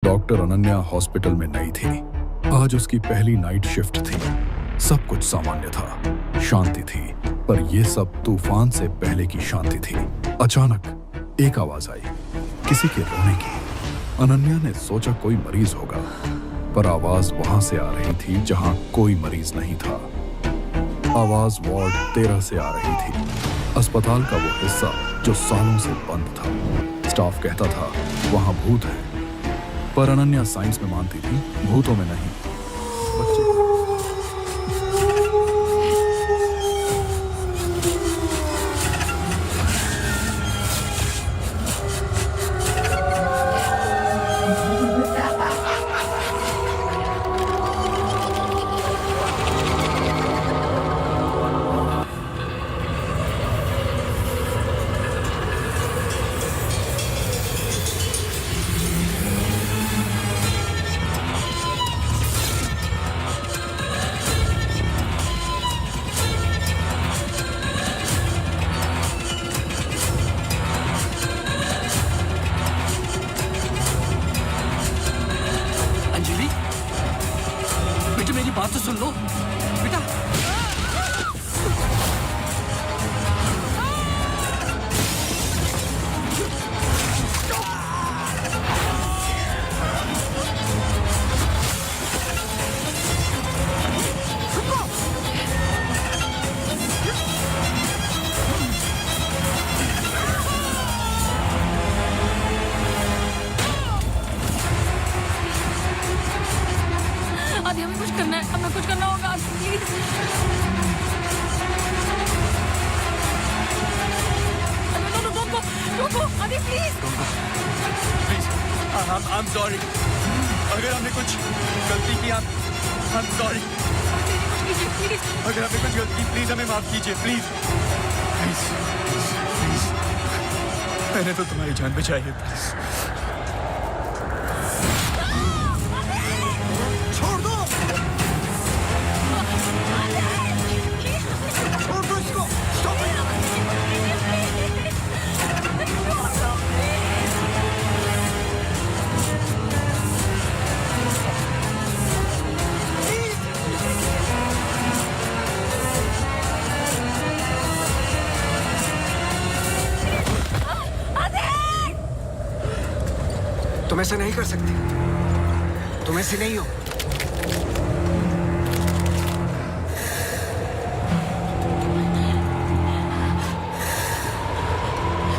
Doctor Ananya hospital में नई थी। आज उसकी पहली नाइट शिफ्ट थी। सब कुछ सामान्य था, शांति थी, पर यह सब तूफान से पहले की शांति थी। अचानक एक आवाज आई, किसी के रोने की। अनन्या ने सोचा कोई मरीज होगा, पर आवाज वहां से आ रही थी जहां कोई मरीज नहीं था। आवाज वार्ड 13 से आ रही थी, अस्पताल का वो हिस्सा जो सालों से बंद था। स्टाफ कहता था वहां भूत है, पर अनन्या साइंस में मानती थी, भूतों में नहीं। बच्चे बात तो सुन लो बेटा। आदि हमें कुछ करना है, हमें कुछ करना होगा प्लीज। रुको आदि प्लीज। I'm sorry। अगर हमने कुछ गलती की, I'm sorry। अगर हमने कुछ गलती की, प्लीज हमें माफ कीजिए, प्लीज प्लीज प्लीज। मैंने तो तुम्हारी जान बचाई है, प्लीज। छोड़ दो, छोड़ दो इसको। Stop it। तुम ऐसा नहीं कर सकते, तुम ऐसे नहीं हो।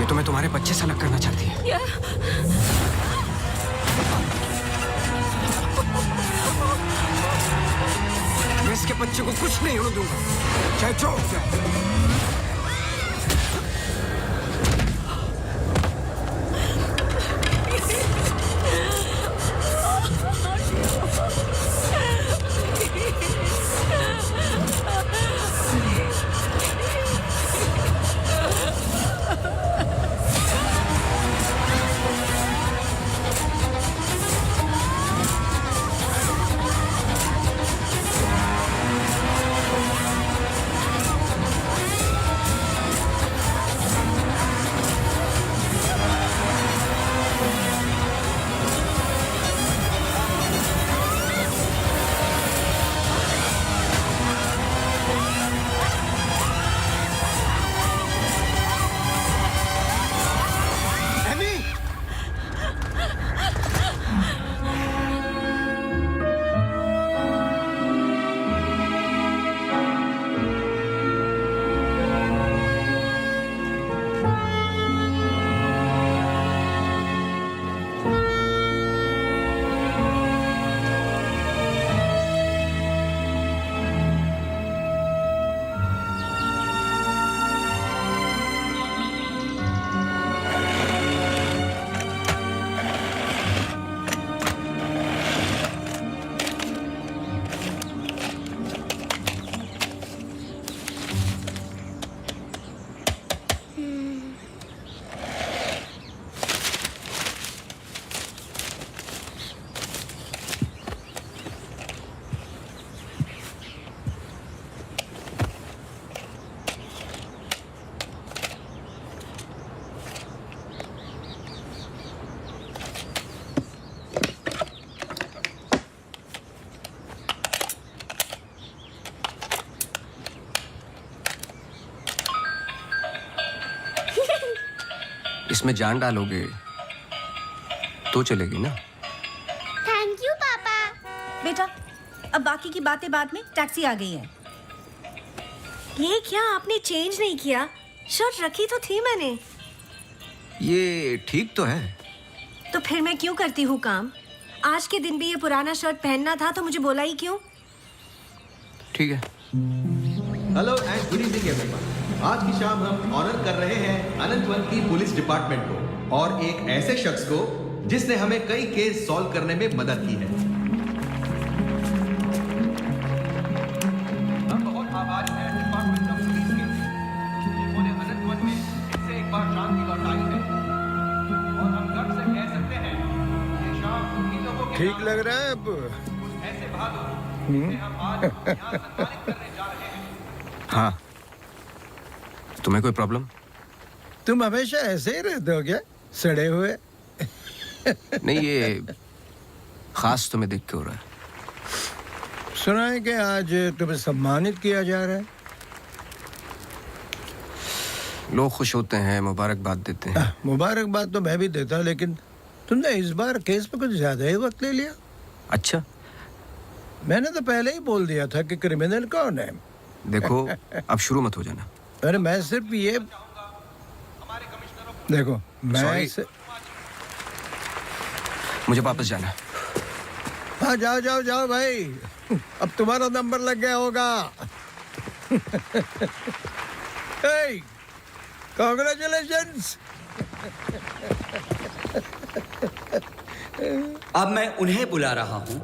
ये तुम्हें तुम्हारे बच्चे से अलग करना चाहती है। मैं इसके बच्चे को कुछ नहीं होने दूंगा, चाहे जो हो जाए। इसमें जान डालोगे तो चलेगी ना? थैंक यू पापा। बेटा, अब बाकी की बातें बाद में, टैक्सी आ गई है। ये क्या आपने चेंज नहीं किया? शर्ट रखी तो थी मैंने। ये ठीक तो है। तो फिर मैं क्यों करती हूँ काम? आज के दिन भी ये पुराना शर्ट पहनना था तो मुझे बोला ही क्यों? ठीक है। Hello and good evening everyone. आज की शाम हम ऑनर कर रहे हैं अनंतवन की पुलिस डिपार्टमेंट को और एक ऐसे शख्स को जिसने हमें कई केस सॉल्व करने में मदद की है। हम बहुत आभारी हैं डिपार्टमेंट ऑफ पुलिस के, जिन्होंने अनंतवन में इससे एक बार शांति लौटाई है और हम गर्व से कह सकते हैं कि शाम उन्हीं लोगों के ठीक लग रहा है अब? ऐसे बहादुर जिसे हम आज यहाँ सम्मानित करने जा रहे हैं। हाँ, तुम्हें कोई प्रॉब्लम? तुम हमेशा ऐसे ही रहते हो क्या, सड़े हुए? नहीं, ये खास तुम्हें देख के हो रहा है। सुना है कि आज तुम्हें सम्मानित किया जा रहा है। लोग खुश होते हैं, मुबारकबाद देते हैं। मुबारकबाद तो मैं भी देता, लेकिन तुमने इस बार केस पे कुछ ज्यादा ही वक्त ले लिया। अच्छा, मैंने तो पहले ही बोल दिया था कि क्रिमिनल कौन है। देखो अब शुरू मत हो जाना। अरे मैं सिर्फ ये देखो, मैं Sorry. मुझे वापस जाना है। हाँ, जाओ जाओ जाओ भाई, अब तुम्हारा नंबर लग गया होगा। कांग्रेचुलेशंस। अब मैं उन्हें बुला रहा हूं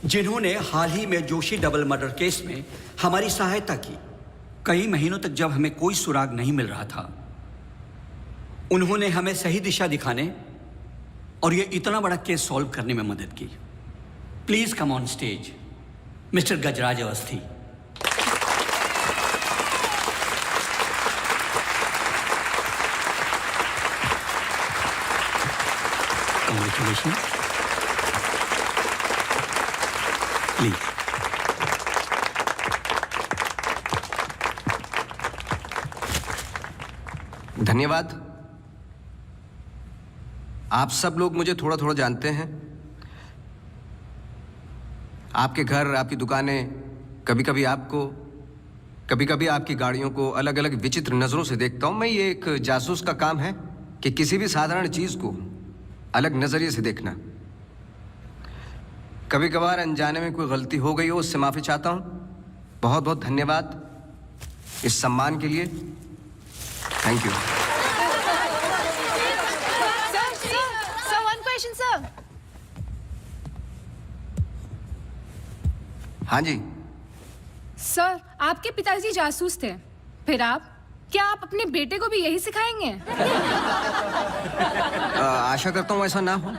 जिन्होंने हाल ही में जोशी डबल मर्डर केस में हमारी सहायता की। कई महीनों तक जब हमें कोई सुराग नहीं मिल रहा था, उन्होंने हमें सही दिशा दिखाने और ये इतना बड़ा केस सॉल्व करने में मदद की। Please come on stage mister Gajraj Awasthi. Congratulations. Please. धन्यवाद। आप सब लोग मुझे थोड़ा थोड़ा जानते हैं। आपके घर, आपकी दुकानें, कभी कभी आपको, कभी कभी आपकी गाड़ियों को अलग अलग विचित्र नजरों से देखता हूं। मैं, ये एक जासूस का काम है कि किसी भी साधारण चीज को अलग नजरिए से देखना। कभी कभार अनजाने में कोई गलती हो गई हो, उससे माफी चाहता हूं। बहुत बहुत धन्यवाद इस सम्मान के लिए। Thank you. Sir, one question, sir. हाँ जी। सर, आपके पिताजी जासूस थे, फिर आप? क्या आप अपने बेटे को भी यही सिखाएंगे? आशा करता हूँ ऐसा ना हो।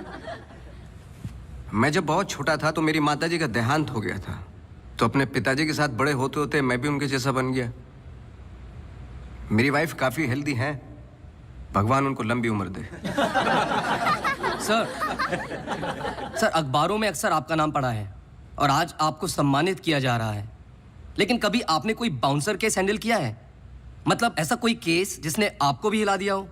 मैं जब बहुत छोटा था तो मेरी माताजी का देहांत हो गया था, तो अपने पिताजी के साथ बड़े होते होते मैं भी उनके जैसा बन गया। मेरी वाइफ काफी हेल्दी हैं, भगवान उनको लंबी उम्र दे। सर अखबारों में अक्सर आपका नाम पड़ा है और आज आपको सम्मानित किया जा रहा है, लेकिन कभी आपने कोई बाउंसर केस हैंडल किया है? मतलब ऐसा कोई केस जिसने आपको भी हिला दिया हो?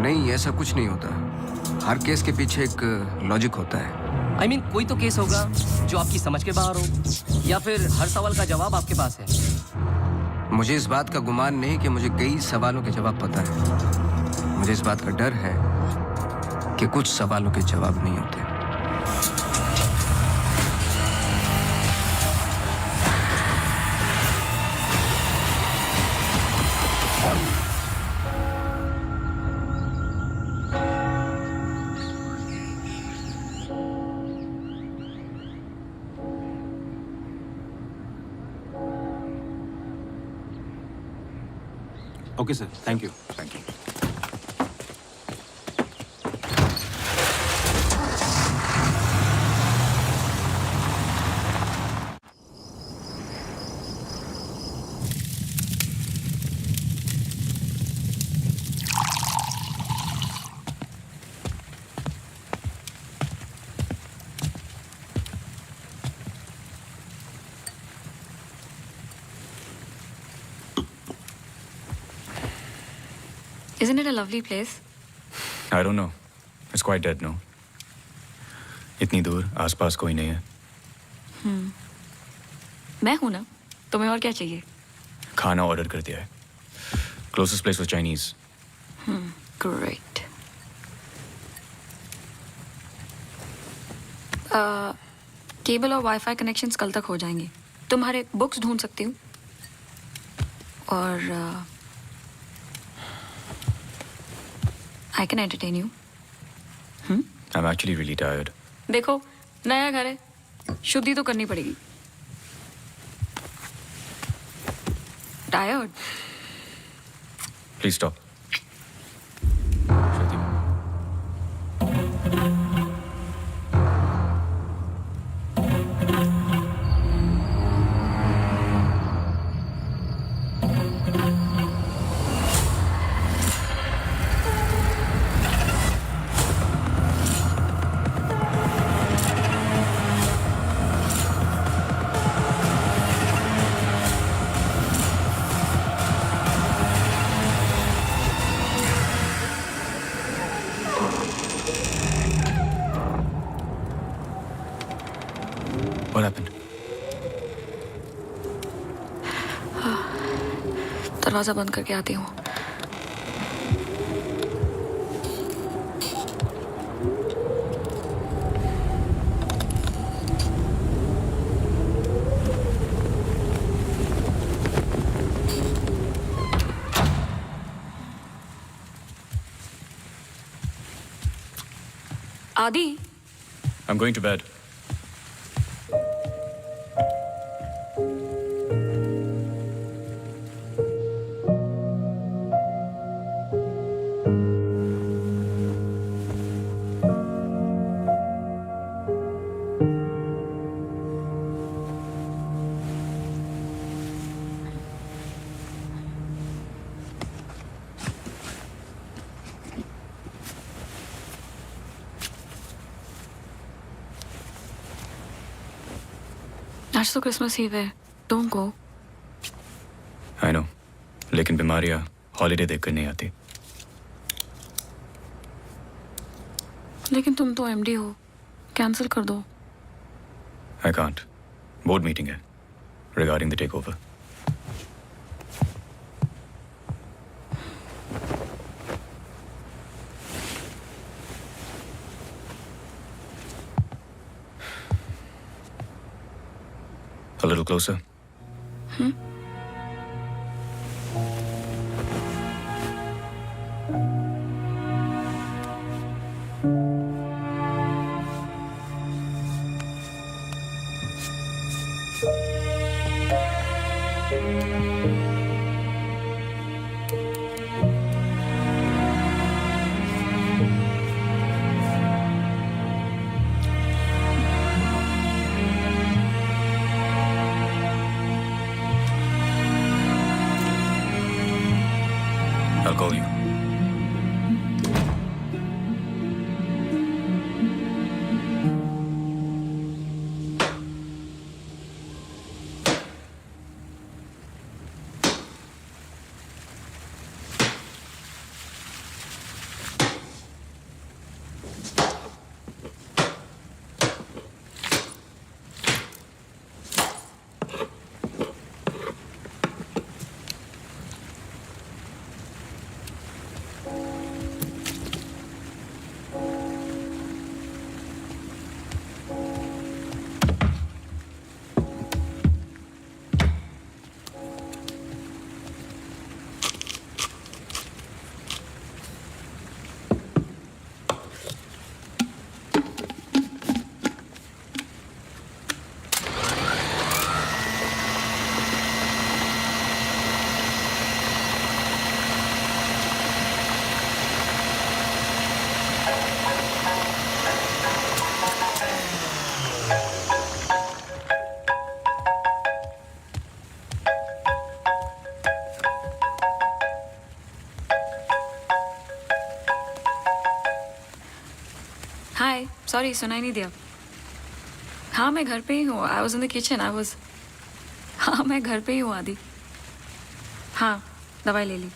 नहीं, ऐसा कुछ नहीं होता। हर केस के पीछे एक लॉजिक होता है। I mean, कोई तो केस होगा जो आपकी समझ के बाहर हो, या फिर हर सवाल का जवाब आपके पास है। मुझे इस बात का गुमान नहीं कि मुझे कई सवालों के जवाब पता है। मुझे इस बात का डर है कि कुछ सवालों के जवाब नहीं होते। Okay sir, thank you. Thank you. Isn't it a lovely place? I don't know. It's quite dead, no? इतनी दूर आसपास कोई नहीं है. मैं हूं ना. तुम्हें और क्या चाहिए? खाना ऑर्डर कर दिया है. Closest place was Chinese. Great. Cable और वाईफाई कनेक्शंस कल तक हो जाएंगे. तुम्हारे बुक्स ढूंढ सकती हूँ. और I can entertain you. I'm actually really tired. देखो, नया घर है. शुद्धि तो करनी पड़ेगी. Tired? Please stop. What happened? दरवाजा बंद करके आती हूँ. आदि. I'm going to bed. आज तो क्रिसमस ईव है. Don't go. I know. लेकिन बीमारियां हॉलीडे देखकर नहीं आती. लेकिन तुम तो एमडी हो. कैंसिल कर दो. I can't. Board meeting है. Regarding the takeover. A little closer. I'll call you. Hi. Sorry, सुनाई नहीं दिया. हाँ, मैं घर पे ही हूँ. I was in the kitchen. हाँ, मैं घर पे ही हूँ आदि. हाँ, दवाई ले ली.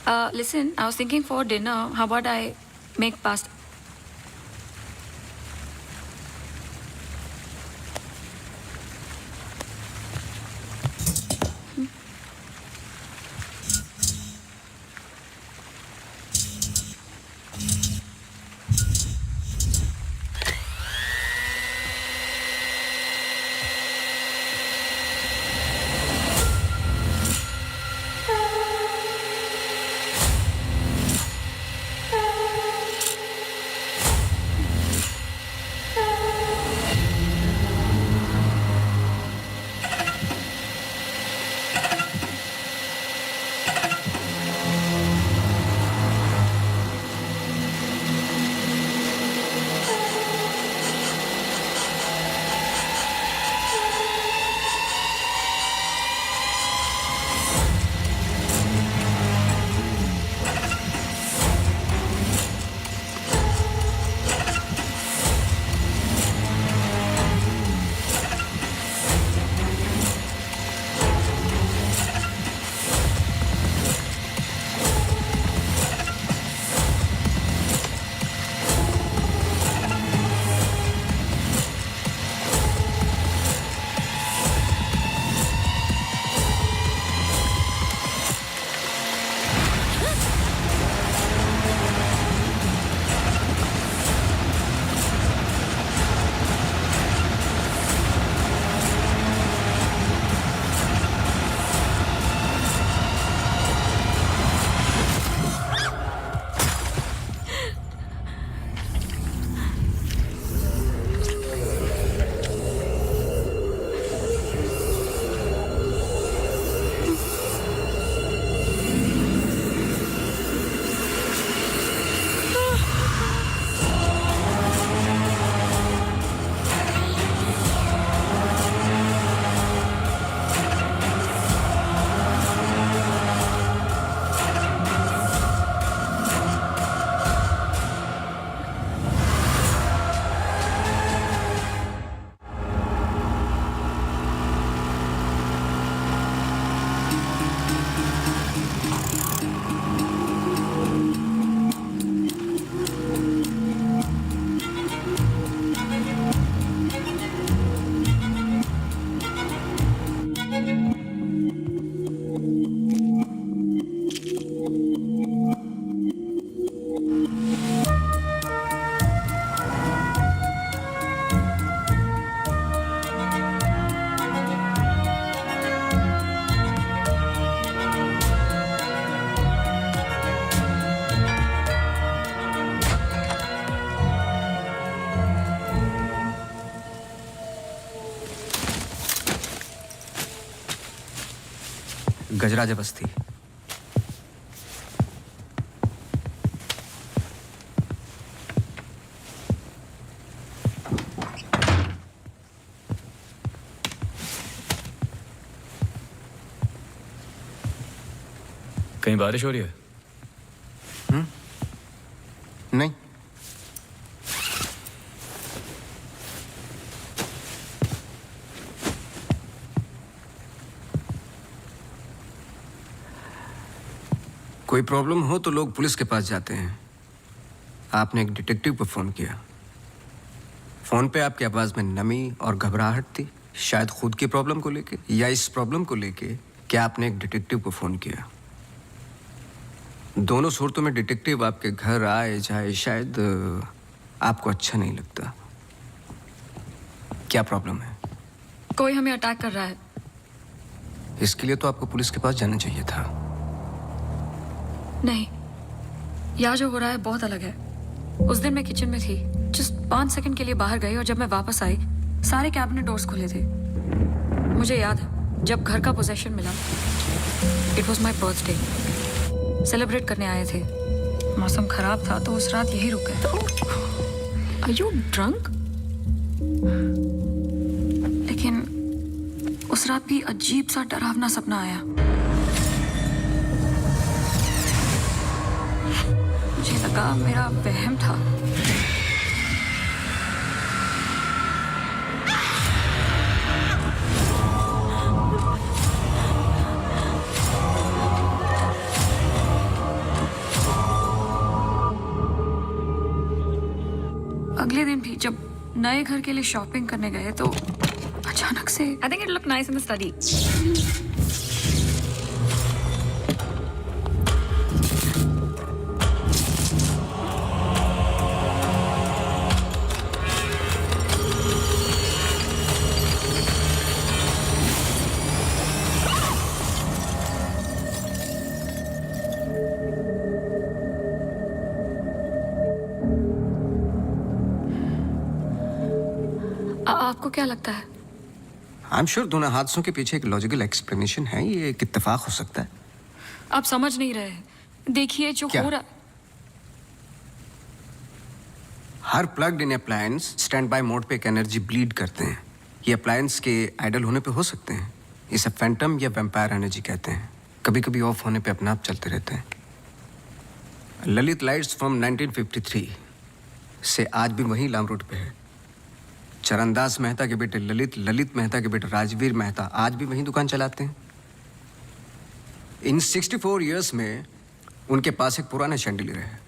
Listen, I was thinking for dinner, how about I make pasta? गजराज बस्ती। कहीं बारिश हो रही है? नहीं। कोई प्रॉब्लम हो तो लोग पुलिस के पास जाते हैं। आपने एक डिटेक्टिव को फोन किया। फोन पे आपकी आवाज में नमी और घबराहट थी, शायद खुद की प्रॉब्लम को लेके या इस प्रॉब्लम को लेके कि आपने एक डिटेक्टिव को फोन किया। दोनों सूरतों में डिटेक्टिव आपके घर आए जाए शायद आपको अच्छा नहीं लगता। क्या प्रॉब्लम है? कोई हमें अटैक कर रहा है। इसके लिए तो आपको पुलिस के पास जाना चाहिए था। नहीं, यहाँ जो हो रहा है बहुत अलग है। उस दिन मैं किचन में थी, जस्ट 5 सेकंड के लिए बाहर गई और जब मैं वापस आई सारे कैबिनेट डोर्स खुले थे। मुझे याद है जब घर का पोजेशन मिला, it was my birthday, celebrate करने आए थे। मौसम खराब था तो उस रात यही रुक गए। Are you drunk? लेकिन उस रात भी अजीब सा डरावना सपना आया। मुझे लगा मेरा वहम था। अगले दिन भी जब नए घर के लिए शॉपिंग करने गए तो अचानक से I think it look nice in the study. आपको क्या लगता है? आई एम श्योर दोनों हादसों के पीछे एक लॉजिकल एक्सप्लेनेशन है। ये एक इत्तेफाक हो सकता है। आप समझ नहीं रहे। देखिए जो क्या? हो रहा। हर plugged in appliance standby mode पे एक एनर्जी ब्लीड करते हैं। ये अप्लायंस के आइडल होने पे हो सकते हैं। इसे फैंटम या वैम्पायर एनर्जी कहते हैं। कभी कभी ऑफ होने पे अपने आप चलते रहते हैं। ललित लाइट्स फ्रॉम 1953 से आज भी वही लाम रोड पे है। चरणदास मेहता के बेटे ललित, ललित मेहता के बेटे राजवीर मेहता आज भी वही दुकान चलाते हैं। इन 64 इयर्स में उनके पास एक पुराना शैंडिलियर है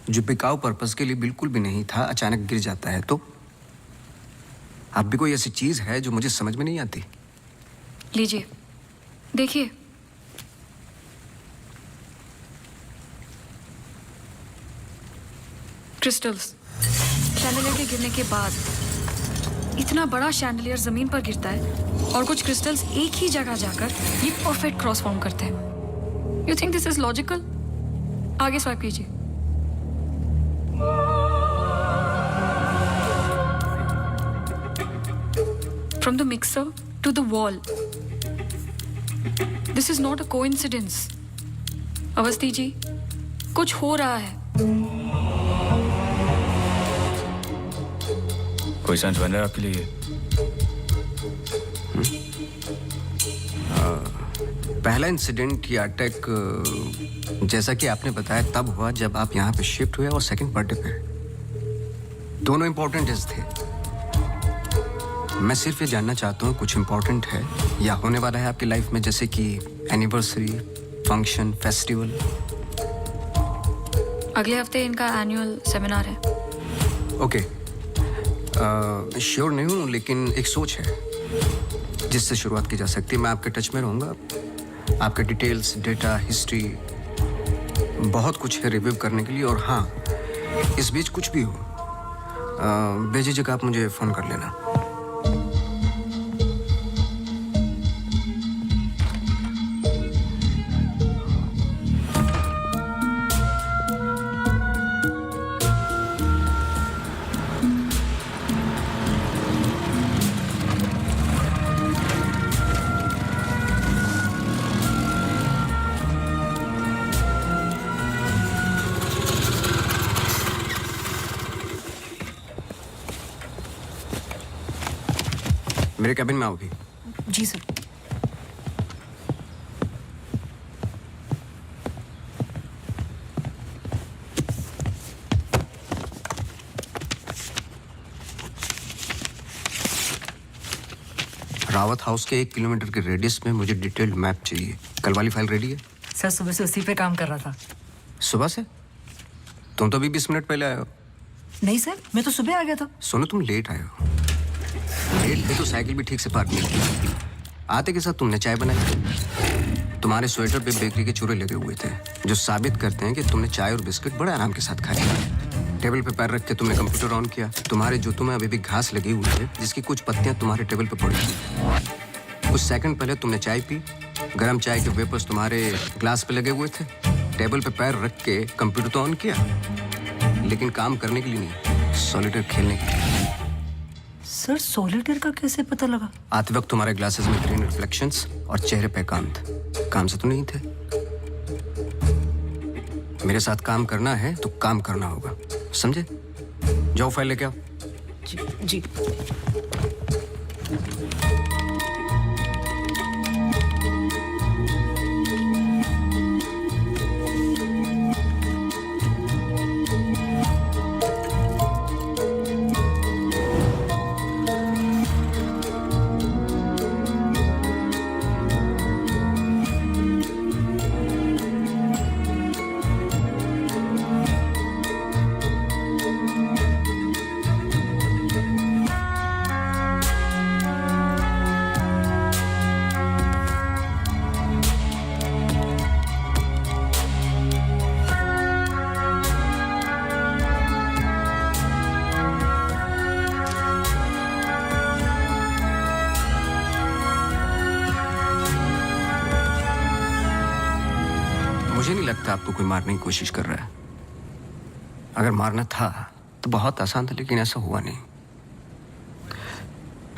जो बिकाऊ पर्पस के लिए बिल्कुल भी नहीं था। अचानक गिर जाता है तो अब भी कोई ऐसी चीज है जो मुझे समझ में नहीं आती। लीजिए देखिए। क्रिस्टल्स। शैंडलियर के गिरने के बाद इतना बड़ा शैंडलियर जमीन पर गिरता है और कुछ क्रिस्टल्स एक ही जगह जाकर ये परफेक्ट क्रॉस फॉर्म करते हैं। You think this is logical? आगे स्वाइप कीजिए। From the mixer to the wall. This is not a coincidence. Awasthi ji, कुछ हो रहा है। कोई सेंस बन रहा है आपके लिए? पहला इंसिडेंट या अटैक जैसा कि आपने बताया तब हुआ जब आप यहाँ पे शिफ्ट हुए और सेकंड बर्थडे पे। दोनों इंपॉर्टेंट डेज थे। मैं सिर्फ ये जानना चाहता हूँ कुछ इंपॉर्टेंट है या होने वाला है आपकी लाइफ में, जैसे कि एनिवर्सरी, फंक्शन, फेस्टिवल। अगले हफ्ते इनका एनुअल सेमिनार है। ओके, श्योर नहीं हूँ लेकिन एक सोच है जिससे शुरुआत की जा सकती है। मैं आपके टच में रहूँगा। आपके डिटेल्स, डेटा, हिस्ट्री बहुत कुछ है रिव्यू करने के लिए। और हाँ, इस बीच कुछ भी हो बेझिझक आप मुझे फ़ोन कर लेना। मेरे कैबिन में आओ भी। जी सर। रावत हाउस के 1 किलोमीटर के रेडियस में मुझे डिटेल्ड मैप चाहिए। कल वाली फाइल रेडी है? सर सुबह से उसी पे काम कर रहा था। सुबह से? तुम तो अभी 20 मिनट पहले आए हो। नहीं सर, मैं तो सुबह आ गया था। सुनो, तुम लेट आए हो। लेट थे तो साइकिल भी ठीक से पार्क नहीं की। आते के साथ तुमने चाय बनाई। तुम्हारे स्वेटर पे बेकरी के चूरे लगे हुए थे जो साबित करते हैं कि तुमने चाय और बिस्किट बड़े आराम के साथ खाए। टेबल पे पैर रख के तुमने कंप्यूटर ऑन किया। तुम्हारे जूतों में अभी भी घास लगी हुई है जिसकी कुछ पत्तियां तुम्हारे टेबल पे पड़ी थी। कुछ सेकंड पहले तुमने चाय पी। गर्म चाय के वेपर्स तुम्हारे ग्लास पे लगे हुए थे। टेबल पे पैर रख के कंप्यूटर तो ऑन किया, लेकिन काम करने के लिए नहीं, सॉलिटेयर खेलने के लिए। सर सॉलिटेयर का कैसे पता लगा? आते वक्त तुम्हारे ग्लासेस में ग्रीन रिफ्लेक्शंस और चेहरे पे एकांत। काम से तो नहीं थे। मेरे साथ काम करना है तो काम करना होगा, समझे? जाओ फाइल लेके आओ। जी। लगता आपको कोई मारने की कोशिश कर रहा है। अगर मारना था तो बहुत आसान था, लेकिन ऐसा हुआ नहीं।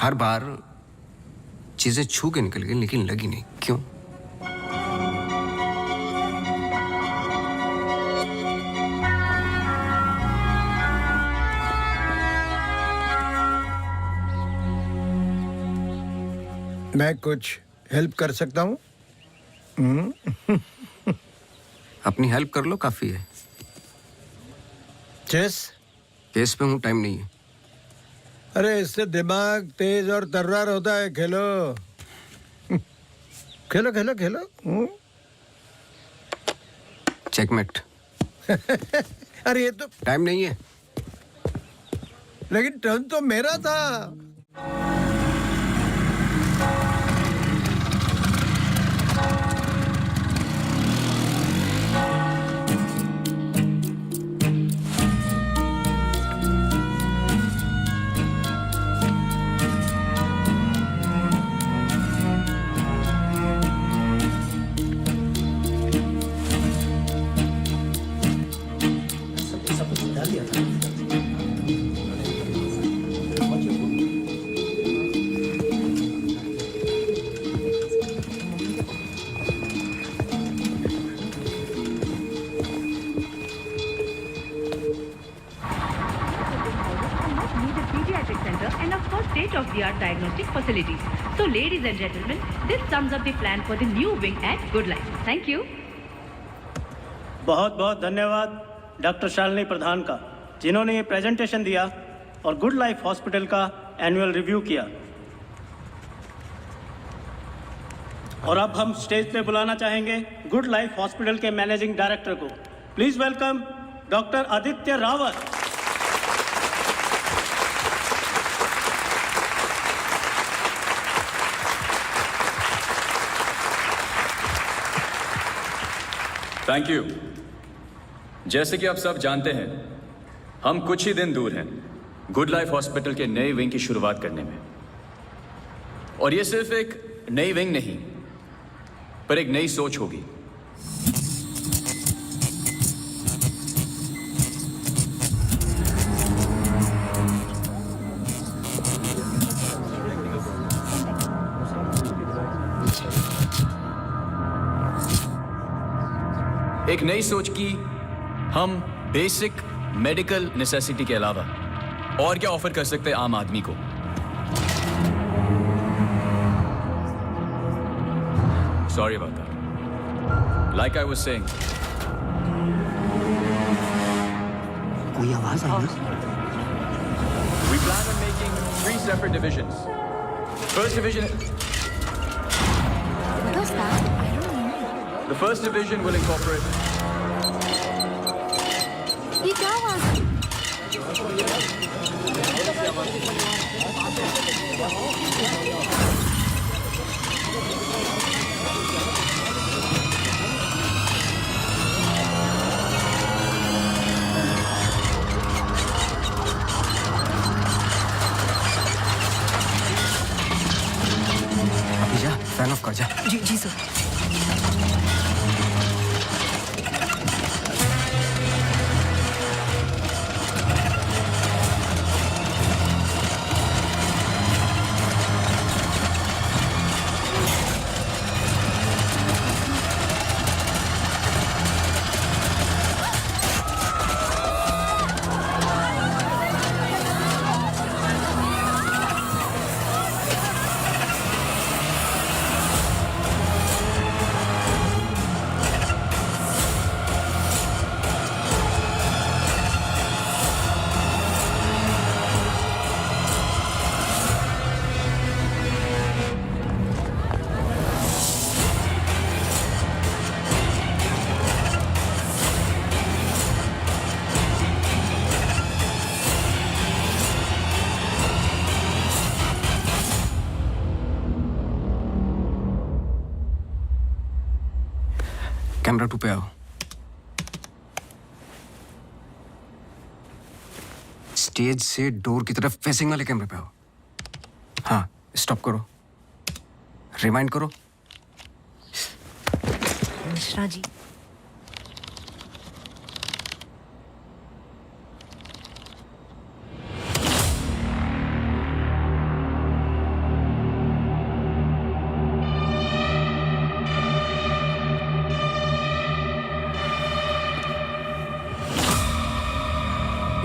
हर बार चीजें छू के निकल गई, लेकिन लगी नहीं। क्यों? मैं कुछ हेल्प कर सकता हूँ? अपनी हेल्प कर लो, काफी है। चेस? केस पे हूँ, टाइम नहीं है। अरे इससे दिमाग तेज और तर्रार होता है। खेलो खेलो खेलो खेलो। चेकमेट। अरे ये तो टाइम नहीं है। लेकिन टर्न तो मेरा था। state-of-the-art diagnostic facilities. So, ladies and gentlemen, this sums up the plan for the new wing at Good Life. Thank you. बहुत बहुत धन्यवाद डॉक्टर शालिनी प्रधान का, जिन्होंने ये प्रेजेंटेशन दिया और गुड लाइफ हॉस्पिटल का एनुअल रिव्यू किया। और अब हम स्टेज पे बुलाना चाहेंगे गुड लाइफ हॉस्पिटल के मैनेजिंग डायरेक्टर को। Please welcome doctor Aditya Rawat. Thank you. जैसे कि आप सब जानते हैं, हम कुछ ही दिन दूर हैं गुड लाइफ हॉस्पिटल के नए विंग की शुरुआत करने में। और ये सिर्फ एक नई विंग नहीं, पर एक नई सोच होगी। एक नई सोच की हम बेसिक मेडिकल नेसेसिटी के अलावा और क्या ऑफर कर सकते हैं आम आदमी को। Sorry about that. Like I was saying, कोई आवाज आई ना? we plan on making 3 separate divisions. First division, the first division will incorporate ये क्या आवाज? अभी जा, फैन ऑफ कर जा। जी जी सर। कैमरा 2 पे आओ। स्टेज से डोर की तरफ फेसिंग वाले कैमरे पे आओ। हाँ, स्टॉप करो, रिवाइंड करो। मिश्रा जी,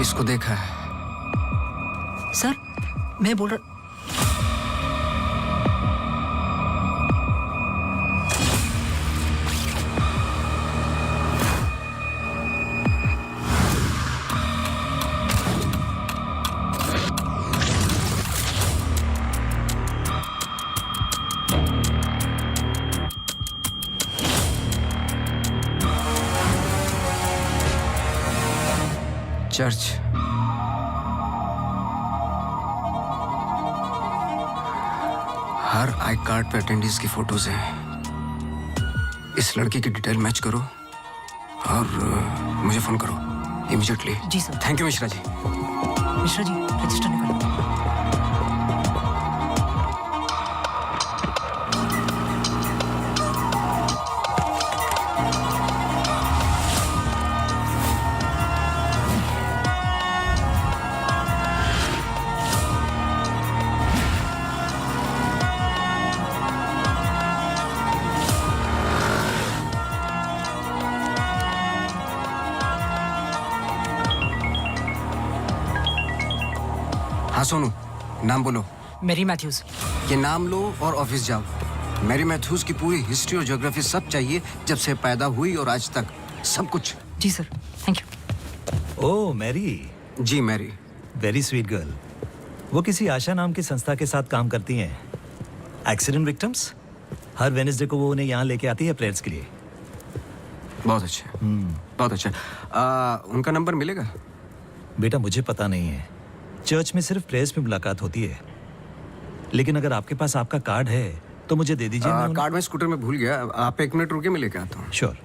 इसको देखा है। सर मैं बोल रहा चर्च। हर आई कार्ड पे अटेंडेंस की फोटोज हैं। इस लड़के की डिटेल मैच करो और मुझे फोन करो इमीडिएटली। जी sir. Thank you Mishra ji. Mishra ji register निकालो। हाँ सोनू, नाम बोलो। Mary Matthews. ये नाम लो और ऑफिस जाओ। मैरी मैथ्यूज की पूरी हिस्ट्री और ज्योग्राफी सब चाहिए, जब से पैदा हुई और आज तक सब कुछ। जी sir thank you. Oh Mary. जी मैरी। Very sweet girl. वो किसी आशा नाम की संस्था के साथ काम करती हैं। Accident victims. हर वेडनेसडे को वो उन्हें यहाँ लेके आती है प्रेयर्स के लिए। बहुत अच्छा। बहुत अच्छा। उनका नंबर मिलेगा? बेटा मुझे पता नहीं है, चर्च में सिर्फ प्रेयर्स में मुलाकात होती है, लेकिन अगर आपके पास आपका कार्ड है तो मुझे दे दीजिए। कार्ड मैं स्कूटर में भूल गया, आप 1 मिनट रुके, मैं लेके आता हूँ। श्योर।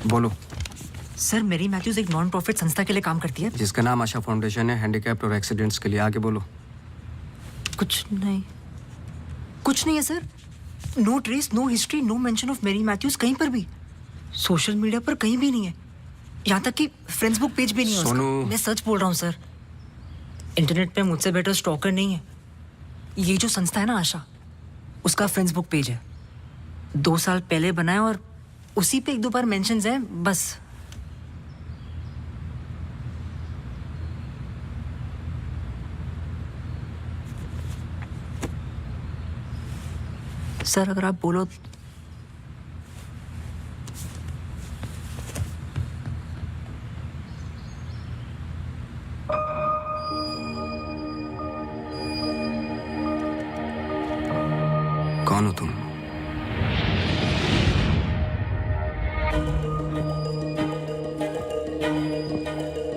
बोलो। सर मैरी मैथ्यूज एक नॉन प्रॉफिट संस्था के लिए काम करती है जिसका नाम आशा फाउंडेशन है, हैंडीकैप्ड और एक्सीडेंट्स के लिए। आगे बोलो। कुछ नहीं है sir. No trace, no history, no mention of Mary Matthews कहीं पर भी। सोशल मीडिया पर कहीं भी नहीं है, यहाँ तक कि फ्रेंड्स बुक पेज भी नहीं है उसका। मैं सच बोल रहा हूँ सर। इंटरनेट पे मुझसे बेटर स्टॉकर नहीं है। ये जो संस्था है ना आशा, उसका फ्रेंड्स बुक पेज है, 2 साल पहले बनाया और उसी पे 1-2 बार मेंशंस हैं बस। सर अगर आप बोलो। कौन हो तुम?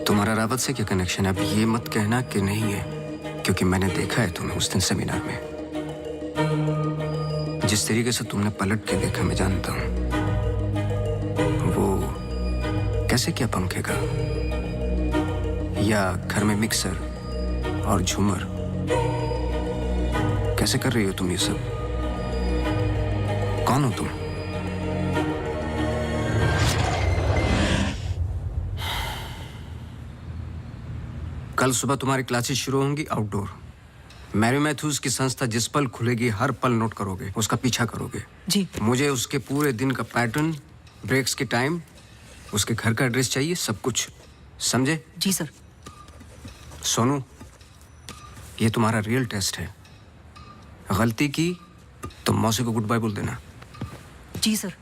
तुम्हारा रावत से क्या कनेक्शन है? अब ये मत कहना कि नहीं है, क्योंकि मैंने देखा है तुम्हें उस दिन सेमिनार में। जिस तरीके से तुमने पलट के देखा मैं जानता हूं। वो कैसे किया पंखे का, या घर में मिक्सर और झूमर, कैसे कर रही हो तुम ये सब? कौन हो तुम? कल सुबह तुम्हारी क्लासेस शुरू होंगी आउटडोर। मैरी मैथ्यूज की संस्था जिस पल खुलेगी हर पल नोट करोगे, उसका पीछा करोगे। जी। मुझे उसके पूरे दिन का पैटर्न, ब्रेक्स के टाइम, उसके घर का एड्रेस चाहिए, सब कुछ। समझे? जी सर। सोनू, ये तुम्हारा रियल टेस्ट है। गलती की तो मौसी को गुड बाय बोल देना। जी sir.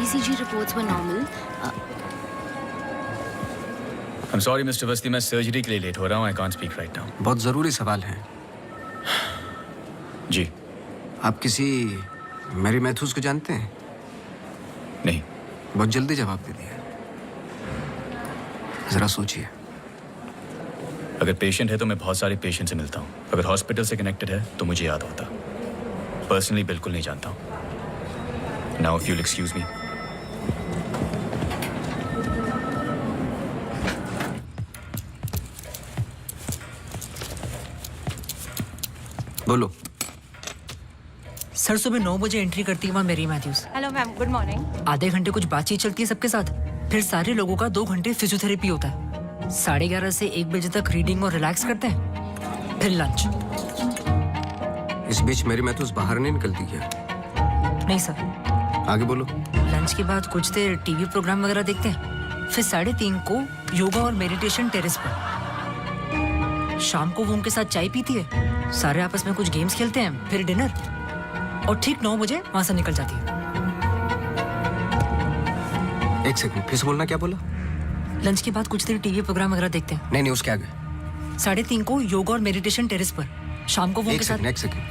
ECG reports were normal. I'm sorry, Mr. Awasthi, मैं सर्जरी के लिए लेट हो रहा हूँ. I can't speak right now. बहुत ज़रूरी सवाल है. जी. आप किसी मैरी मैथ्यूज को जानते हैं? नहीं. बहुत जल्दी जवाब दे दिया. जरा सोचिए. अगर पेशेंट है तो मैं बहुत सारे पेशेंट से मिलता हूँ. अगर हॉस्पिटल से कनेक्टेड है तो मुझे याद होता. पर्सनली बिल्कुल नहीं जानता हूँ. Now if you'll excuse me. बोलो. सर सुबह 9 बजे एंट्री करती है वहाँ Mary Matthews. Hello ma'am, good morning. आधे घंटे कुछ बातचीत चलती है सबके साथ, फिर सारे लोगों का 2 घंटे फिजियोथेरेपी होता है. 11:30 से 1 बजे तक रीडिंग और रिलैक्स करते हैं, फिर लंच. इस बीच मेरी मैथ्यूज बाहर नहीं निकलती क्या? नहीं सर. आगे बोलो. लंच के बाद कुछ देर टीवी प्रोग्राम वगैरह देखते हैं, फिर 3:30 को योगा और मेडिटेशन टेरेस पर. शाम को वो उनके साथ चाय पीती है, सारे आपस में कुछ गेम्स खेलते हैं, फिर डिनर, और ठीक 9 बजे वहां से निकल जाती है. 1 सेकंड, फिर से बोलना. क्या बोला? लंच के बाद कुछ देर टीवी प्रोग्राम वगैरह देखते हैं. नहीं, उसके आगे. 3:30 को योगा और मेडिटेशन टेरेस पर. शाम को वो उनके साथ. एक सेकंड.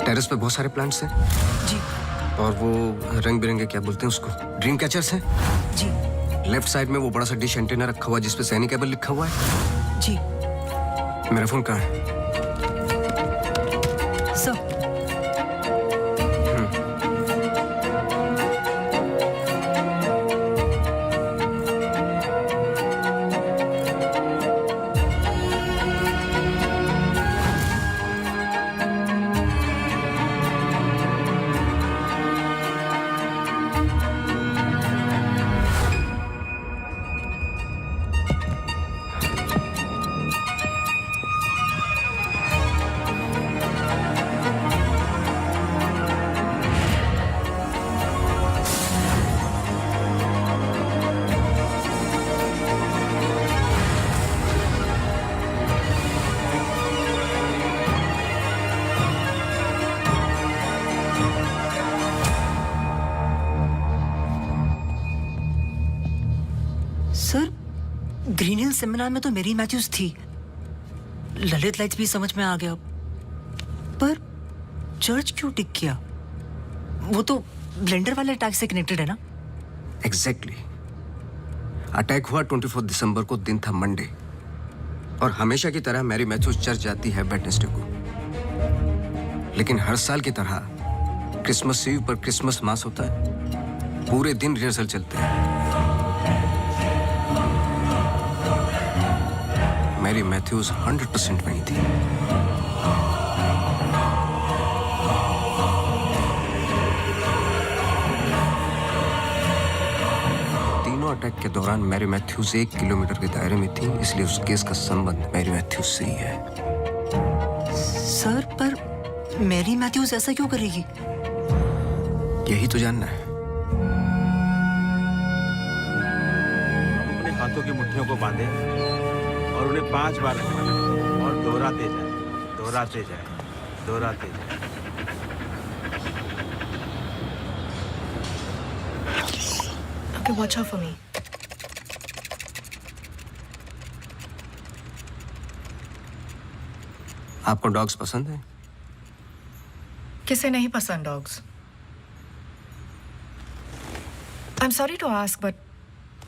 टेरेस पे बहुत सारे प्लांट्स हैं. जी. और वो रंग बिरंगे क्या बोलते हैं उसको, ड्रीम कैचर्स हैं. जी. लेफ्ट साइड में वो बड़ा सा डिश एंटीना रखा हुआ है जिसपे सैनिक केबल लिखा हुआ है. जी. मेरा फोन कहाँ है? Sir. Sir, Green Hill seminar में तो मेरी मैथ्यूज थी. ललित लाइट्स भी समझ में आ गया, पर चर्च क्यों टिक किया? वो तो ब्लेंडर वाले अटैक से कनेक्टेड है ना? एग्जैक्टली. अटैक हुआ 24 दिसंबर को, दिन था मंडे, और हमेशा की तरह मैरी मैथ्यूज चर्च जाती है वेडनेसडे को. लेकिन हर साल की तरह क्रिसमस ईव पर क्रिसमस मास होता है. पूरे दिन रिहर्सल चलते हैं. मैरी मैथ्यूज 100% वही थी. तीनों अटैक के दौरान मैरी मैथ्यूज 1 किलोमीटर के दायरे में थी, इसलिए उस केस का संबंध मैरी मैथ्यूज से ही है. सर, पर मैरी मैथ्यूज ऐसा क्यों करेगी? यही तो जानना है. अपने हाथों की मुट्ठियों को बांधे और उन्हें 5 बार रखना और दोहराते जाए, दोहराते जाए, दोहराते जाए. Okay, watch out for me. आपको डॉग्स पसंद है? किसे नहीं पसंद dogs? I am sorry to ask, but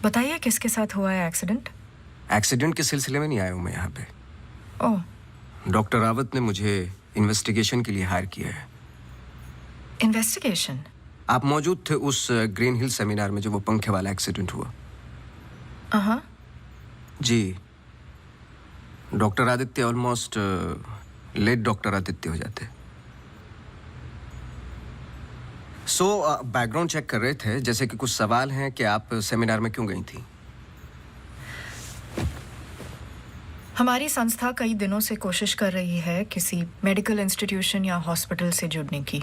बताइए किसके साथ हुआ है एक्सीडेंट? एक्सीडेंट के सिलसिले में नहीं आया हूं मैं यहाँ पे. ओह. डॉक्टर रावत ने मुझे इन्वेस्टिगेशन के लिए हायर किया है. इन्वेस्टिगेशन? आप मौजूद थे उस ग्रीन हिल सेमिनार में जो वो पंखे वाला एक्सीडेंट हुआ? हाँ. जी. Doctor Aditya almost late doctor Aditya हो जाते. बैकग्राउंड चेक कर रहे थे, जैसे कि कुछ सवाल हैं कि आप सेमिनार में क्यों गई थी? हमारी संस्था कई दिनों से कोशिश कर रही है किसी मेडिकल इंस्टीट्यूशन या हॉस्पिटल से जुड़ने की.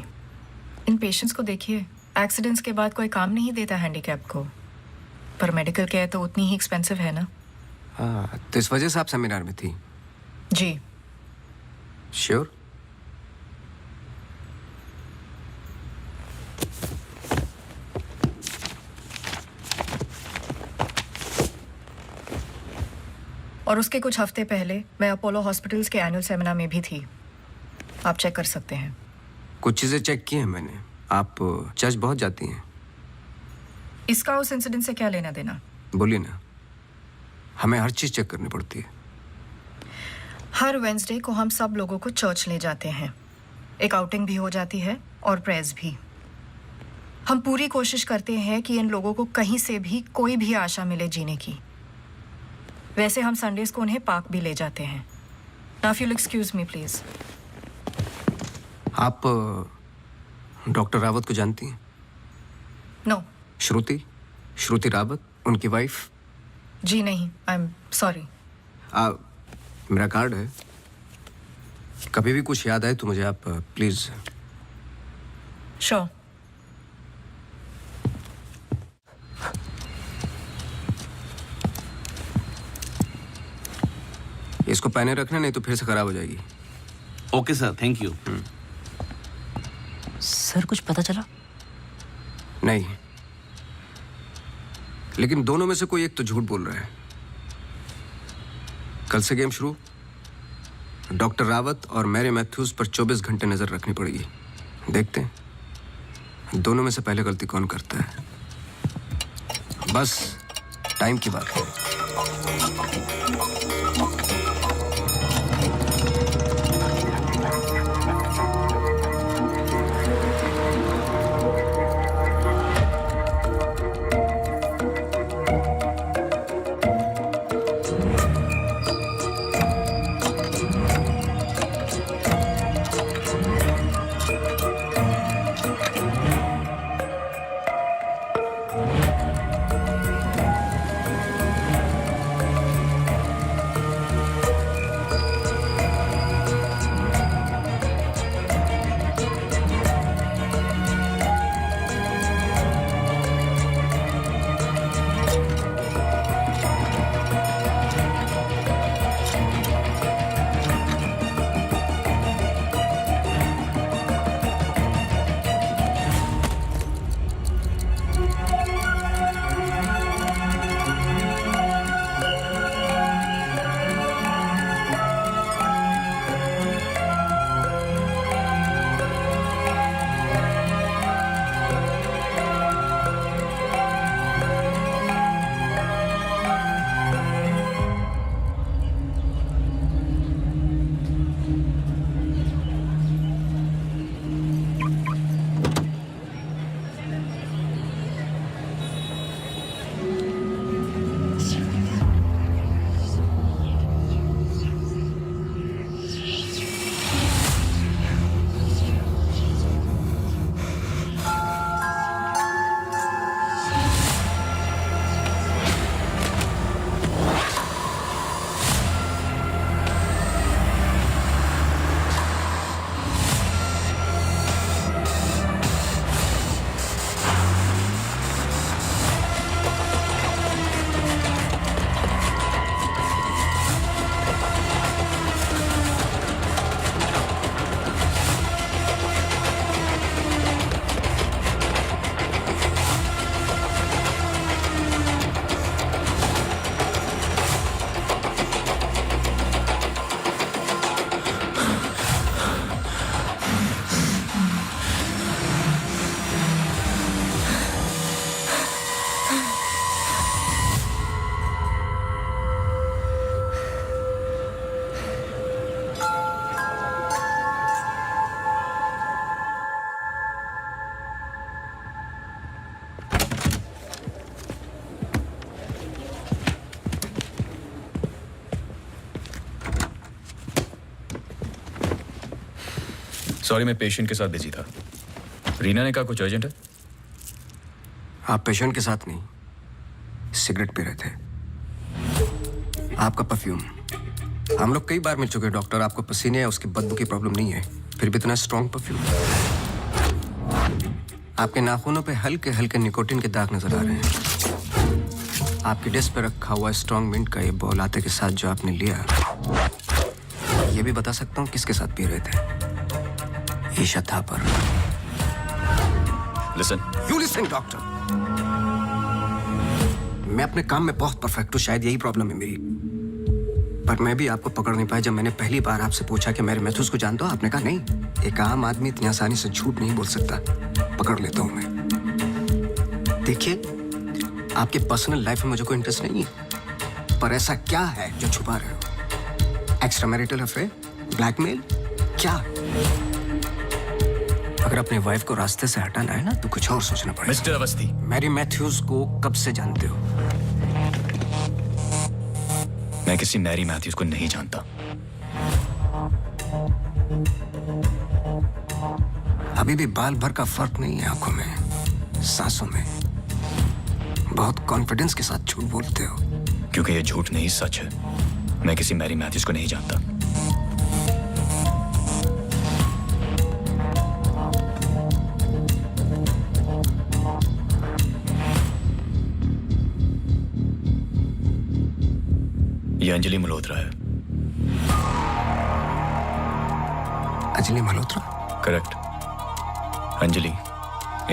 इन पेशेंट्स को देखिए, एक्सीडेंट्स के बाद कोई काम नहीं देता हैंडीकैप को, पर मेडिकल केयर तो उतनी ही एक्सपेंसिव है ना. हाँ, तो इस वजह से आप सेमिनार में थी? जी. श्योर? और उसके कुछ हफ्ते पहले मैं अपोलो हॉस्पिटल्स के एनुअल सेमिनार में भी थी। आप चेक कर सकते हैं। कुछ चीजें चेक की हैं मैंने। आप चर्च बहुत जाती हैं। इसका उस इंसिडेंट से क्या लेना देना? बोलिए ना। हमें हर चीज चेक करनी पड़ती है। हर वेंसडे को हम सब लोगों को चर्च ले जाते हैं। एक आउटिंग भी हो जाती है और प्रेयर्स भी। हम पूरी कोशिश करते हैं कि इन लोगों को कहीं से भी कोई भी आशा मिले जीने की। वैसे हम संडेज को उन्हें पार्क भी ले जाते हैं। Now if you excuse me please. आप डॉक्टर रावत को जानती हैं? नो। श्रुति रावत, उनकी वाइफ? जी नहीं, आई एम सॉरी। मेरा कार्ड है, कभी भी कुछ याद आए तो मुझे आप प्लीज। श्योर। इसको पहने रखना, नहीं तो फिर से खराब हो जाएगी। Okay sir, thank you. Sir कुछ पता चला? नहीं, लेकिन दोनों में से कोई एक तो झूठ बोल रहा है। कल से गेम शुरू। डॉक्टर रावत और मैरी मैथ्यूज पर 24 घंटे नजर रखनी पड़ेगी। देखते हैं दोनों में से पहले गलती कौन करता है। बस टाइम की बात है। सॉरी, मैं पेशेंट के साथ बिजी था। रीना ने कहा कुछ अर्जेंट है। आप पेशेंट के साथ नहीं, सिगरेट पी रहे थे। आपका परफ्यूम, हम लोग कई बार मिल चुके हैं डॉक्टर। आपको पसीने या उसकी बदबू की प्रॉब्लम नहीं है, फिर भी इतना स्ट्रॉन्ग परफ्यूम। आपके नाखूनों पे हल्के हल्के निकोटिन के दाग नजर आ रहे हैं। आपकी डेस्क पे रखा हुआ स्ट्रॉन्ग मिंट का ये बॉल आते के साथ जो आपने लिया, ये भी बता सकता हूँ किसके साथ पी रहे थे। Isha Thapar. Listen. You listen doctor. मैं अपने काम में बहुत परफेक्ट हूँ, शायद यही प्रॉब्लम है मेरी। पर मैं भी आपको पकड़ नहीं पाया जब मैंने पहली बार आपसे पूछा कि मैरी मैथ्यूज को जानते हो। आपने कहा नहीं, एक आम आदमी इतनी आसानी से झूठ नहीं बोल सकता। पकड़ लेता हूं मैं। देखिए, आपके पर्सनल लाइफ में मुझे कोई इंटरेस्ट नहीं है, पर ऐसा क्या है जो छुपा रहे हो? एक्स्ट्रा मैरिटल अफेयर, ब्लैकमेल, क्या? अगर अपने वाइफ को रास्ते से हटाना है ना तो कुछ और सोचना पड़ेगा। मिस्टर अवस्थी, मैरी मैथ्यूज को कब से जानते हो? मैं किसी मैरी मैथ्यूज को नहीं जानता। अभी भी बाल भर का फर्क नहीं है आंखों में, सांसों में। बहुत कॉन्फिडेंस के साथ झूठ बोलते हो। क्योंकि ये झूठ नहीं, सच है। मैं किसी मैरी मैथ्यूज को नहीं जानता। ये अंजलि मल्होत्रा है। अंजलि मल्होत्रा? करेक्ट। अंजलि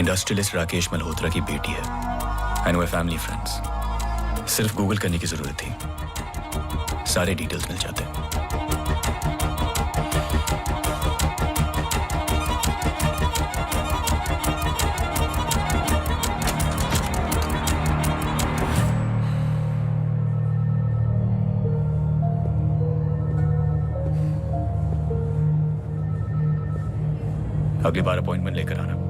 इंडस्ट्रियलिस्ट राकेश मल्होत्रा की बेटी है एंड वे फैमिली फ्रेंड्स। सिर्फ गूगल करने की जरूरत थी, सारे डिटेल्स मिल जाते हैं। अगली बार अपॉइंटमेंट लेकर आना।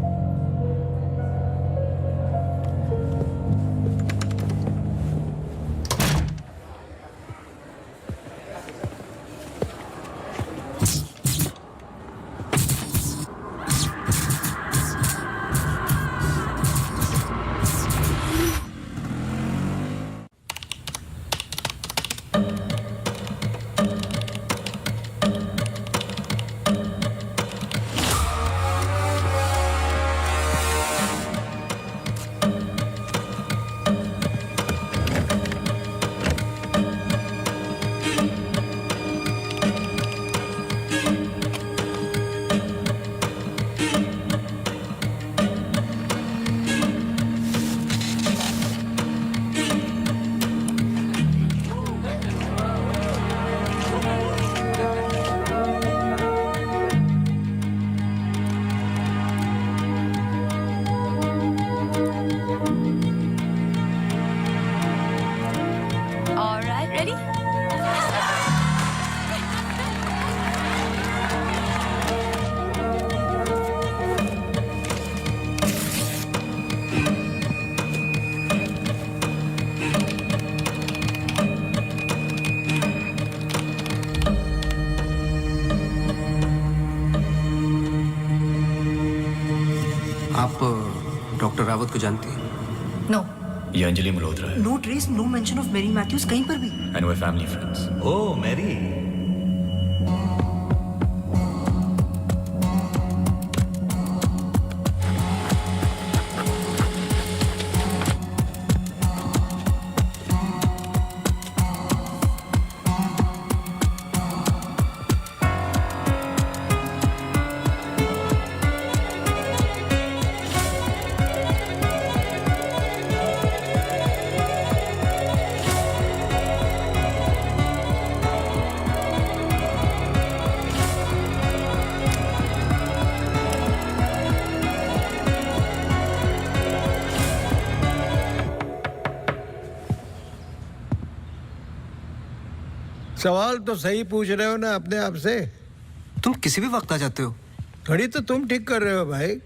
आप डॉक्टर रावत को जानती हैं? नो। ये अंजलि मल्होत्रा है। No trace, no mention of Mary Matthews कहीं पर भी। And way family friends. Oh Mary. सवाल तो सही पूछ रहे हो ना अपने आप से। तुम किसी भी वक्त आ जाते हो। घड़ी तो तुम ठीक कर रहे हो भाई,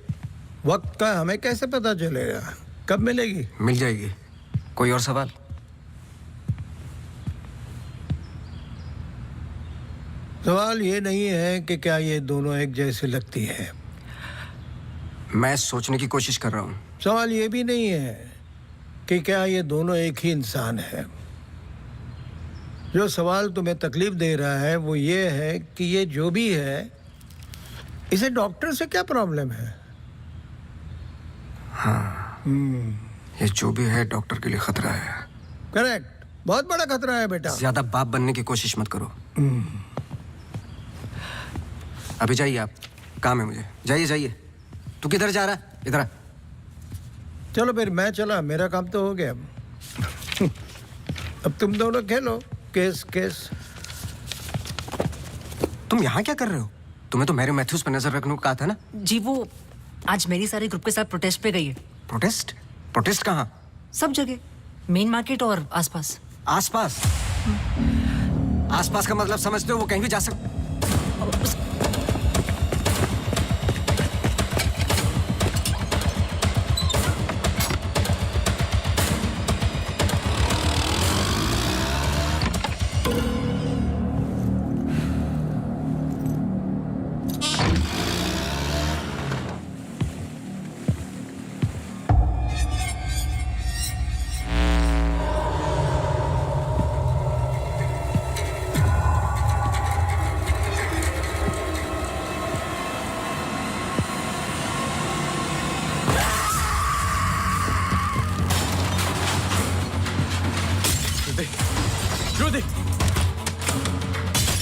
वक्त का हमें कैसे पता चलेगा? कब मिलेगी? मिल जाएगी। कोई और सवाल? सवाल ये नहीं है कि क्या ये दोनों एक जैसी लगती है। मैं सोचने की कोशिश कर रहा हूँ। सवाल ये भी नहीं है कि क्या ये दोनों एक ही इंसान है। जो सवाल तुम्हें तकलीफ दे रहा है वो ये है कि ये जो भी है, इसे डॉक्टर से क्या प्रॉब्लम है? हाँ, ये जो भी है डॉक्टर के लिए खतरा है। करेक्ट, बहुत बड़ा खतरा है बेटा। ज्यादा बाप बनने की कोशिश मत करो। अभी जाइए, आप काम है मुझे। जाइए जाइए। तू किधर जा रहा है? इधर आ। चलो फिर मैं चला, मेरा काम तो हो गया। अब तुम दोनों खेलो केस केस। तुम यहाँ क्या कर रहे हो? तुम्हें तो मैरी मैथ्यूज पर नजर रखने को कहा था ना? जी वो आज मेरी सारे ग्रुप के साथ प्रोटेस्ट पे गई है। प्रोटेस्ट? प्रोटेस्ट कहाँ? सब जगह, मेन मार्केट और आसपास। आसपास? आसपास का मतलब समझते हो? वो कहीं भी जा सकते। Judy!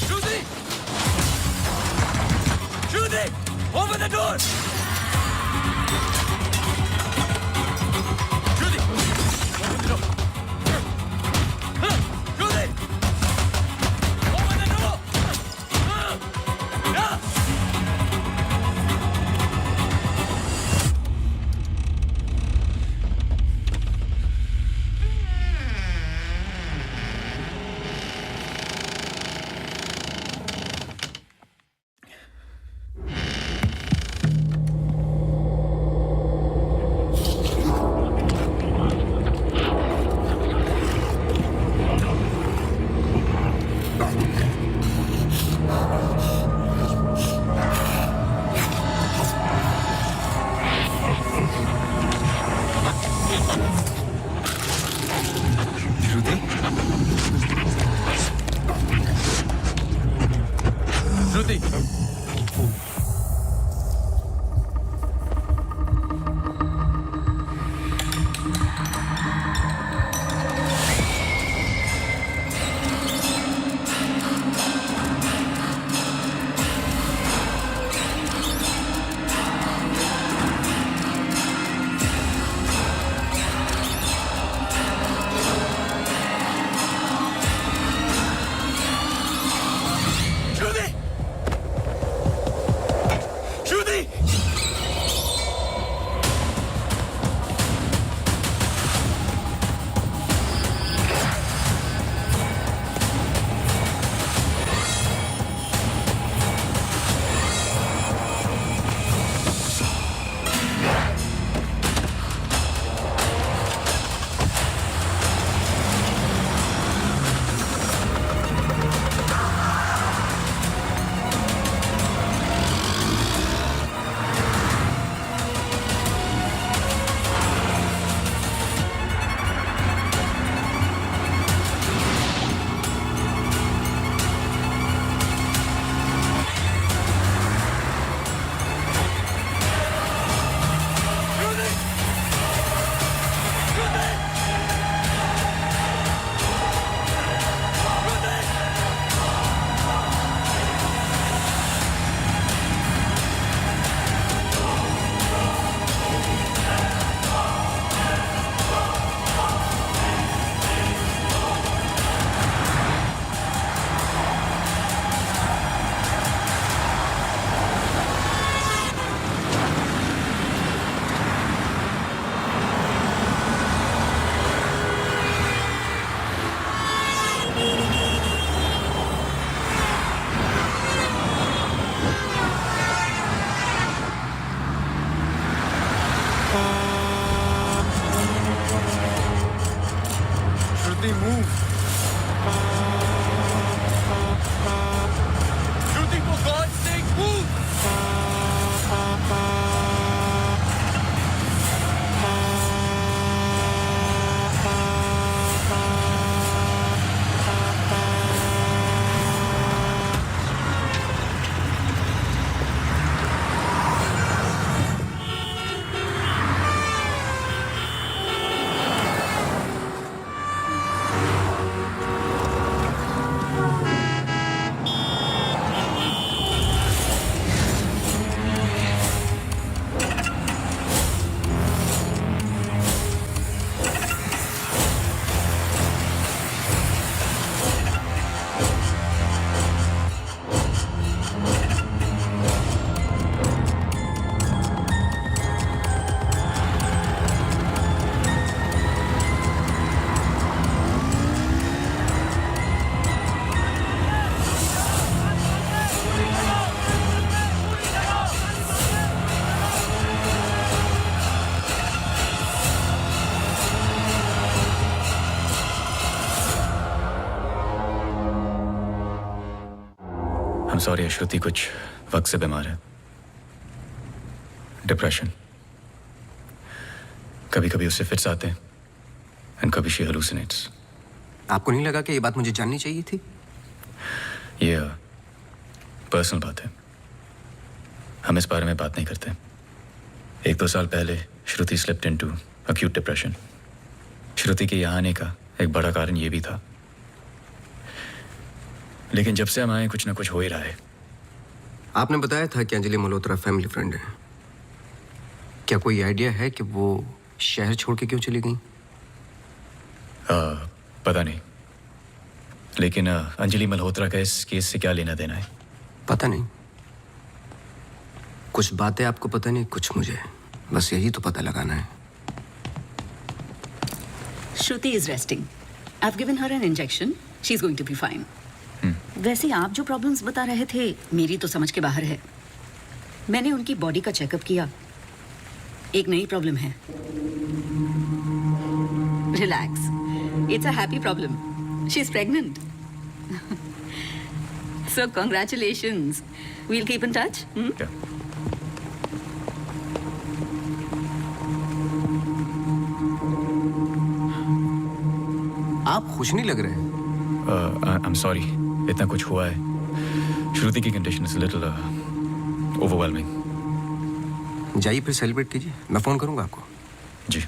Judy! Judy! Open the door! Judy! Open the door! Judy! Open the door! Yeah! I'm sorry, श्रुति कुछ वक्त से बीमार है. डिप्रेशन. कभी कभी उससे फिट्स आते हैं एंड कभी शी हेलुसिनेट्स. आपको नहीं लगा कि ये बात मुझे जाननी चाहिए थी? ये पर्सनल बात है, हम इस बारे में बात नहीं करते. 1-2 साल पहले श्रुति स्लिप्ड इनटू एक्यूट डिप्रेशन. श्रुति के यहाँ आने का एक बड़ा कारण ये भी था. लेकिन जब से हम आए कुछ ना कुछ हो ही रहा है. आपने बताया था कि अंजलि मल्होत्रा फैमिली फ्रेंड है. क्या कोई आइडिया है कि वो शहर छोड़ के क्यों चली गई? पता नहीं, लेकिन अंजलि मल्होत्रा का इस केस से क्या लेना देना है? पता नहीं. कुछ बातें आपको पता नहीं, कुछ मुझे. बस यही तो पता लगाना है. Shruti is resting. I've given her an injection. She's going to be fine. वैसे आप जो प्रॉब्लम्स बता रहे थे मेरी तो समझ के बाहर है. मैंने उनकी बॉडी का चेकअप किया. एक नई प्रॉब्लम है. Relax. It's a happy problem. She's pregnant. So congratulations. We'll keep in touch. Yeah. आप खुश नहीं लग रहे. I'm sorry. इतना कुछ हुआ है. श्रुति की कंडीशन इज लिटिल ओवरवेलमिंग. जाइए फिर सेलिब्रेट कीजिए. मैं फोन करूंगा आपको. जी.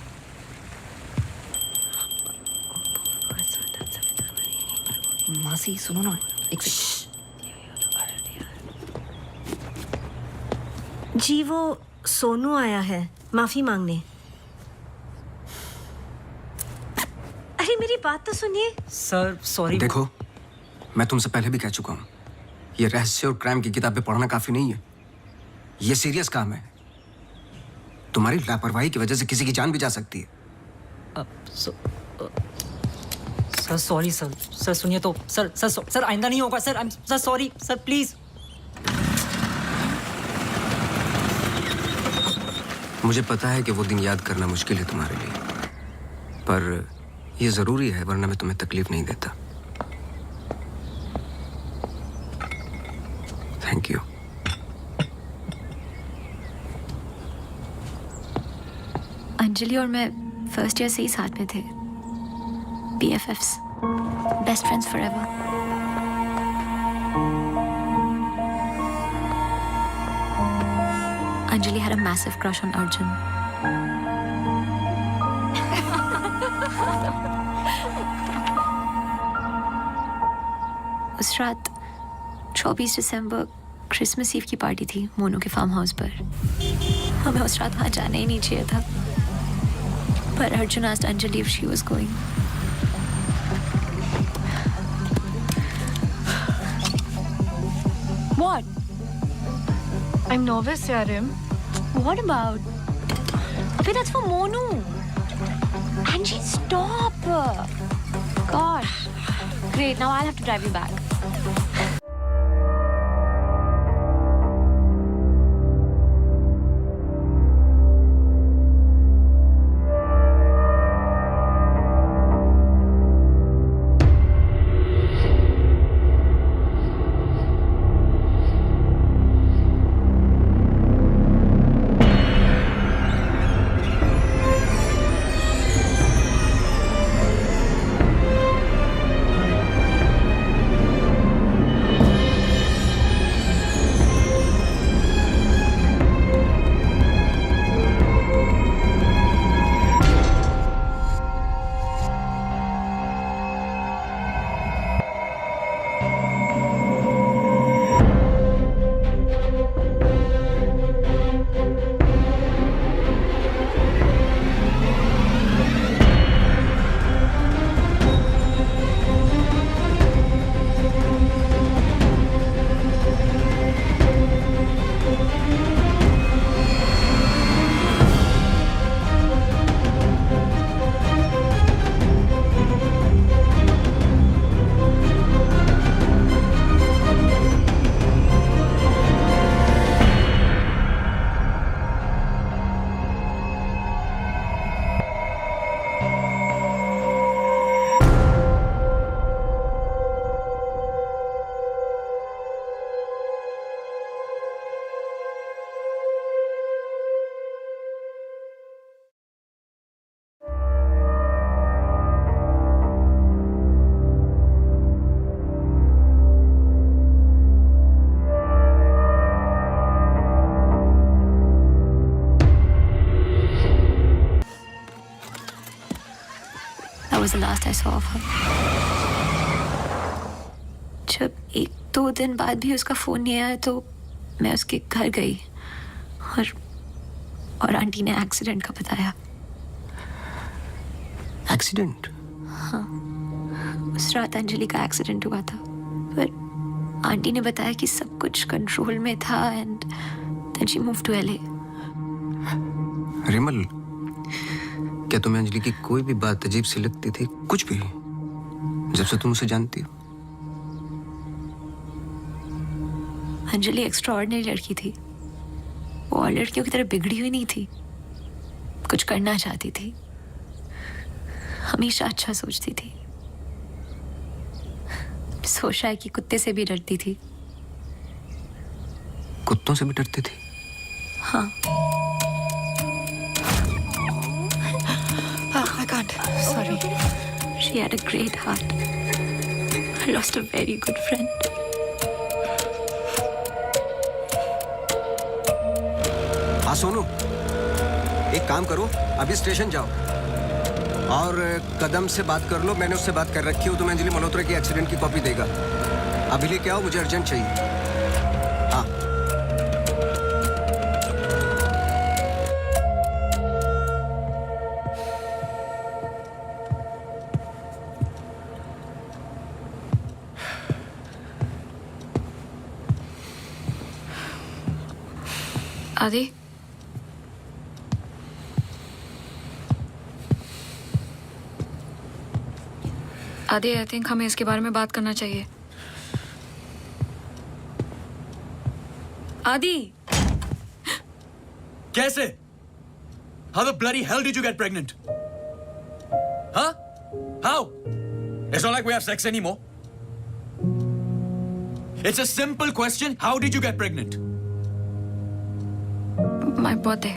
मासी सुनो ना. जी वो सोनू आया है माफी मांगने. अरे मेरी बात तो सुनिए. Sir sorry. देखो, मैं तुमसे पहले भी कह चुका हूं, ये रहस्य और क्राइम की किताबें पढ़ना काफी नहीं है. ये सीरियस काम है. तुम्हारी लापरवाही की वजह से किसी की जान भी जा सकती है. Sir sorry sir. सर सुनिए तो. सर आइंदा नहीं होगा sir. Sir sorry sir please. मुझे पता है कि वो दिन याद करना मुश्किल है तुम्हारे लिए, पर ये जरूरी है, वरना मैं तुम्हें तकलीफ नहीं देता. Thank you. अंजलि और मैं फर्स्ट ईयर से ही साथ में थे. BFFs, best friends forever. Anjali had a massive crush on Arjun. उस रात 24 दिसंबर क्रिसमस ईव की पार्टी थी मोनू के फार्म हाउस पर. हमें उस रात वहाँ जाना ही नहीं चाहिए था, पर Arjun asked Anjali if she was going. What? I'm nervous, Yarim. What about? Abhi, that's for Monu. Angie, stop. Gosh. Great, now I'll have to drive you back. the last I saw of her. जब 1-2 दिन बाद भी उसका phone नहीं आया तो मैं उसके घर गई और आंटी ने एक्सीडेंट का बताया। एक्सीडेंट? हाँ, उस रात अंजलि का एक्सीडेंट हुआ था, पर आंटी ने बताया कि सब कुछ कंट्रोल में था and then she move to LA। Rimal, क्या तुम्हें अंजलि की कोई भी बात अजीब सी लगती थी? कुछ भी, जब से तुम उसे जानती हो? अंजलि एक्स्ट्राऑर्डिनरी लड़की थी। वो और लड़कियों की तरह बिगड़ी हुई नहीं थी। कुछ करना चाहती थी, हमेशा अच्छा सोचती थी। सोचा है कि कुत्ते से भी डरती थी। कुत्तों से भी डरती थी? हाँ। I can't. Sorry. She had a great heart. I lost a very good friend. हाँ सोनू, एक काम करो, अभी स्टेशन जाओ और कदम से बात कर लो। मैंने उससे बात कर रखी है, तुम्हें अंजलि मल्होत्रा की एक्सीडेंट की कॉपी देगा। अभी लेके आओ, मुझे अर्जेंट चाहिए। हाँ। आदि, आदि, आई थिंक हमें इसके बारे में बात करना चाहिए। आदि, कैसे? How the bloody hell did you get pregnant? Huh? How? It's not like we have sex anymore. It's a simple question. How did you get pregnant? My birthday.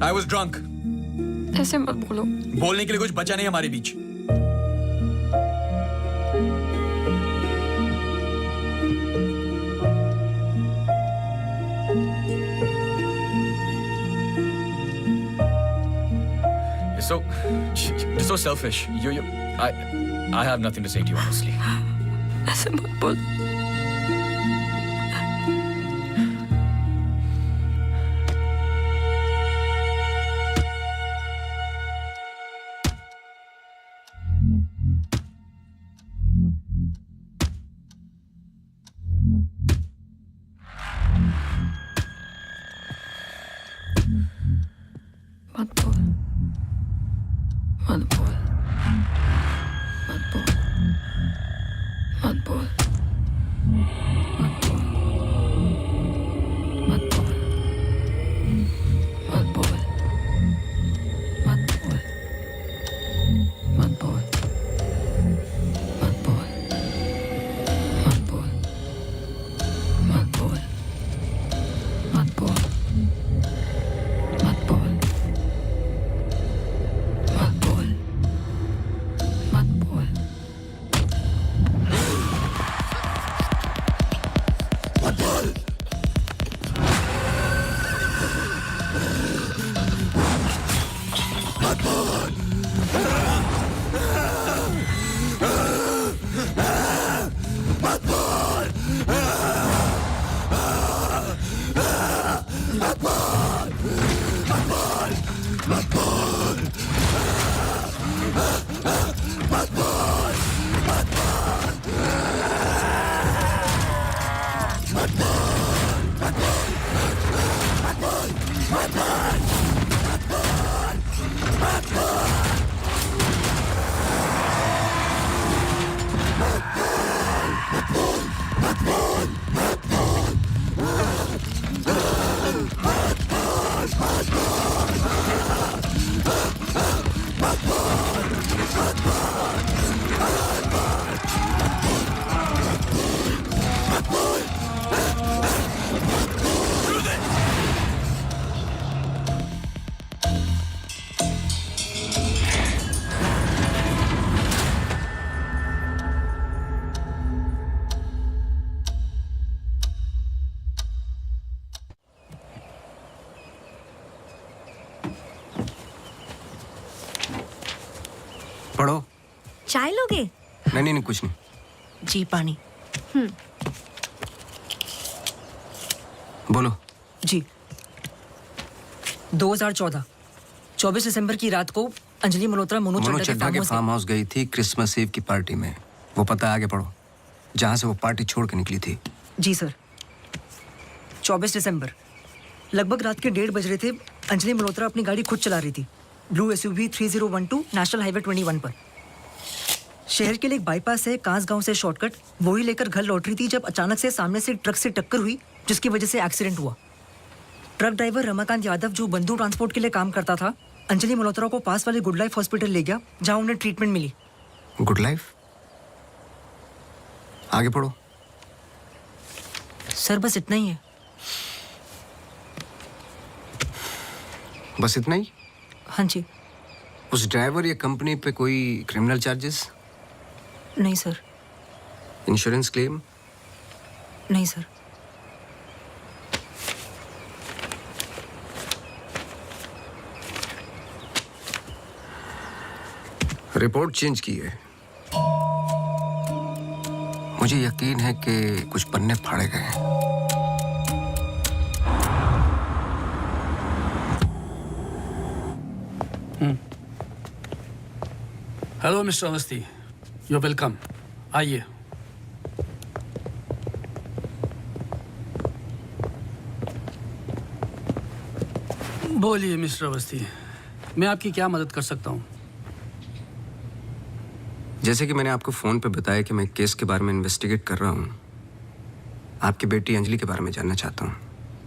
I was drunk. ऐसे मत बोलो। बोलने के लिए कुछ बचा नहीं हमारे बीच। You're so selfish. I have nothing to say to you, honestly. ऐसे मत बोल। मत बोल, मत बोल, मत बोल, मत बोल, मत बोल, मत बोल, मत बोल, मत बोल, मत बोल, मत बोल, मत बोल, मत बोल, मत बोल, मत बोल, मत बोल, मत बोल। पढ़ो। चाय लोगे? नहीं, कुछ नहीं। जी पानी। बोलो। जी 2014 24 दिसंबर की रात को अंजलि मल्होत्रा मोनू चड्ढा के फार्म हाउस गई थी क्रिसमस ईव की पार्टी में। वो पता आगे पढ़ो, जहां से वो पार्टी छोड़ के निकली थी। जी सर। 24 दिसंबर लगभग रात के 1:30 बज रहे थे। अंजलि मल्होत्रा अपनी गाड़ी खुद चला रही थी ब्लू SUV 3012 नेशनल हाईवे 21 पर। शहर के लिए एक बाईपास है कांस गांव से शॉर्टकट, वही लेकर घर लौट रही थी जब अचानक से सामने से ट्रक से टक्कर हुई, जिसकी वजह से एक्सीडेंट हुआ। ट्रक ड्राइवर रमाकांत यादव, जो बंधु ट्रांसपोर्ट के लिए काम करता था, अंजलि मल्होत्रा को पास वाले गुड लाइफ हॉस्पिटल ले गया, जहां उन्हें ट्रीटमेंट मिली। Good life? आगे पढ़ो। सर बस इतना ही है। बस इतना ही? हाँ जी। उस ड्राइवर या कंपनी पे कोई क्रिमिनल चार्जेस? नहीं सर। Insurance claim? नहीं सर। रिपोर्ट चेंज की है। मुझे यकीन है कि कुछ पन्ने फाड़े गए हैं। Hello mister Awasthi, you welcome. आइए। बोलिए मिस्टर अवस्थी, मैं आपकी क्या मदद कर सकता हूँ? जैसे कि मैंने आपको फोन पे बताया कि मैं केस के बारे में इन्वेस्टिगेट कर रहा हूँ। आपकी बेटी अंजलि के बारे में जानना चाहता हूँ,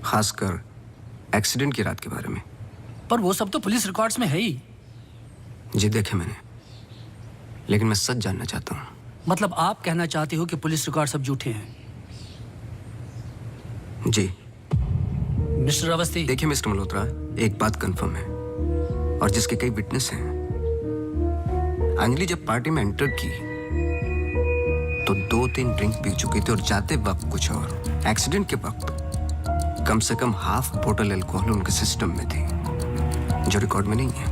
खासकर एक्सीडेंट की रात के बारे में। पर वो सब तो पुलिस रिकॉर्ड्स में है ही। जी देखे मैंने, लेकिन मैं सच जानना चाहता हूँ। मतलब आप कहना चाहते हो कि पुलिस रिकॉर्ड सब झूठे हैं? जी। मिस्टर अवस्थी। देखिए मिस्टर मल्होत्रा, एक बात कंफर्म है और जिसके कई विटनेस हैं। अंजलि जब पार्टी में एंटर की तो 2-3 ड्रिंक पी चुकी थी और जाते वक्त कुछ और। एक्सीडेंट के वक्त कम से कम हाफ बोतल अल्कोहल उनके सिस्टम में थी, जो रिकॉर्ड में नहीं है।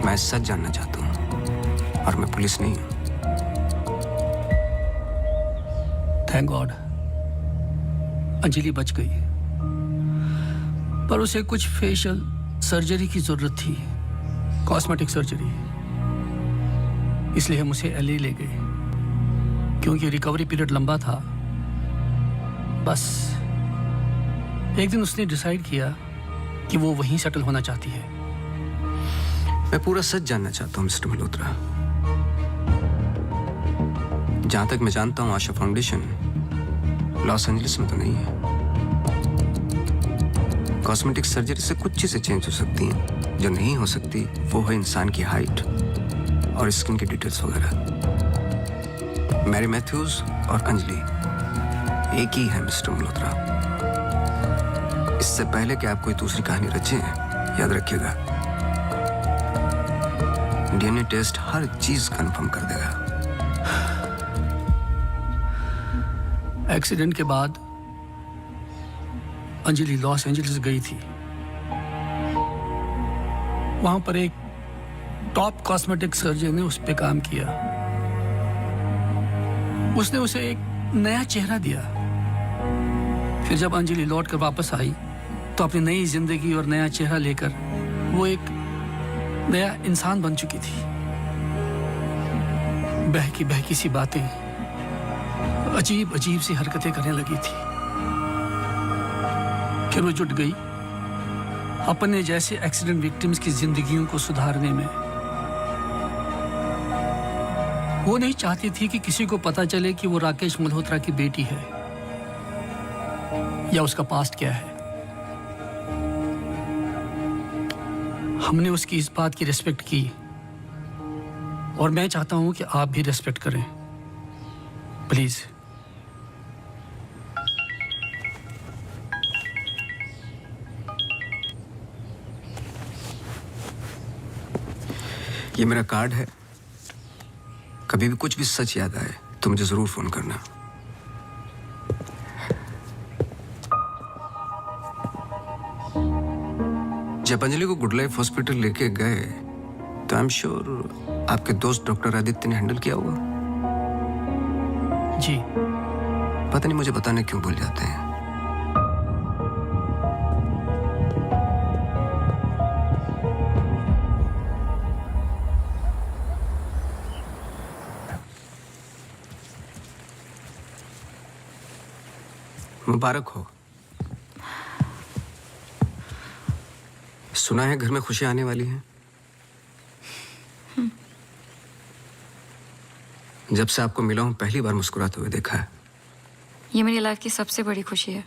मैं सच जानना चाहता हूं और मैं पुलिस नहीं हूं। थैंक गॉड अंजलि बच गई, पर उसे कुछ फेशियल सर्जरी की जरूरत थी, कॉस्मेटिक सर्जरी। इसलिए हम उसे LA ले गए, क्योंकि रिकवरी पीरियड लंबा था। बस एक दिन उसने डिसाइड किया कि वो वहीं सेटल होना चाहती है। मैं पूरा सच जानना चाहता हूं मिस्टर मल्होत्रा। जहां तक मैं जानता हूं, आशा फाउंडेशन लॉस एंजलिस में तो नहीं है। कॉस्मेटिक सर्जरी से कुछ चीजें चेंज हो सकती हैं, जो नहीं हो सकती वो है इंसान की हाइट और स्किन की डिटेल्स वगैरह। मैरी मैथ्यूज और अंजलि एक ही है मिस्टर मल्होत्रा। इससे पहले कि आप कोई दूसरी कहानी रचें, याद रखिएगा, DNA टेस्ट हर चीज कंफर्म कर देगा। एक्सीडेंट के बाद अंजलि लॉस एंजलिस गई थी। वहां पर एक टॉप कॉस्मेटिक सर्जन ने उस पर काम किया। उसने उसे एक नया चेहरा दिया। फिर जब अंजलि लौट कर वापस आई तो अपनी नई जिंदगी और नया चेहरा लेकर वो एक नया इंसान बन चुकी थी। बहकी बहकी सी बातें, अजीब अजीब सी हरकतें करने लगी थी। फिर वो जुट गई अपने जैसे एक्सीडेंट विक्टिम्स की जिंदगियों को सुधारने में। वो नहीं चाहती थी कि किसी को पता चले कि वो राकेश मल्होत्रा की बेटी है या उसका पास्ट क्या है। हमने उसकी इस बात की रिस्पेक्ट की और मैं चाहता हूं कि आप भी रिस्पेक्ट करें, प्लीज। ये मेरा कार्ड है। कभी भी कुछ भी सच याद आए तो मुझे जरूर फोन करना। जब अंजलि को गुड लाइफ हॉस्पिटल लेके गए तो आई एम श्योर आपके दोस्त डॉक्टर आदित्य ने हैंडल किया होगा। जी। पता नहीं मुझे बताने क्यों भूल जाते हैं। मुबारक हो। सुना है घर में खुशियां आने वाली हैं। जब से आपको मिला हूं पहली बार मुस्कुराते हुए देखा है। ये मेरी लाइफ की सबसे बड़ी खुशी है।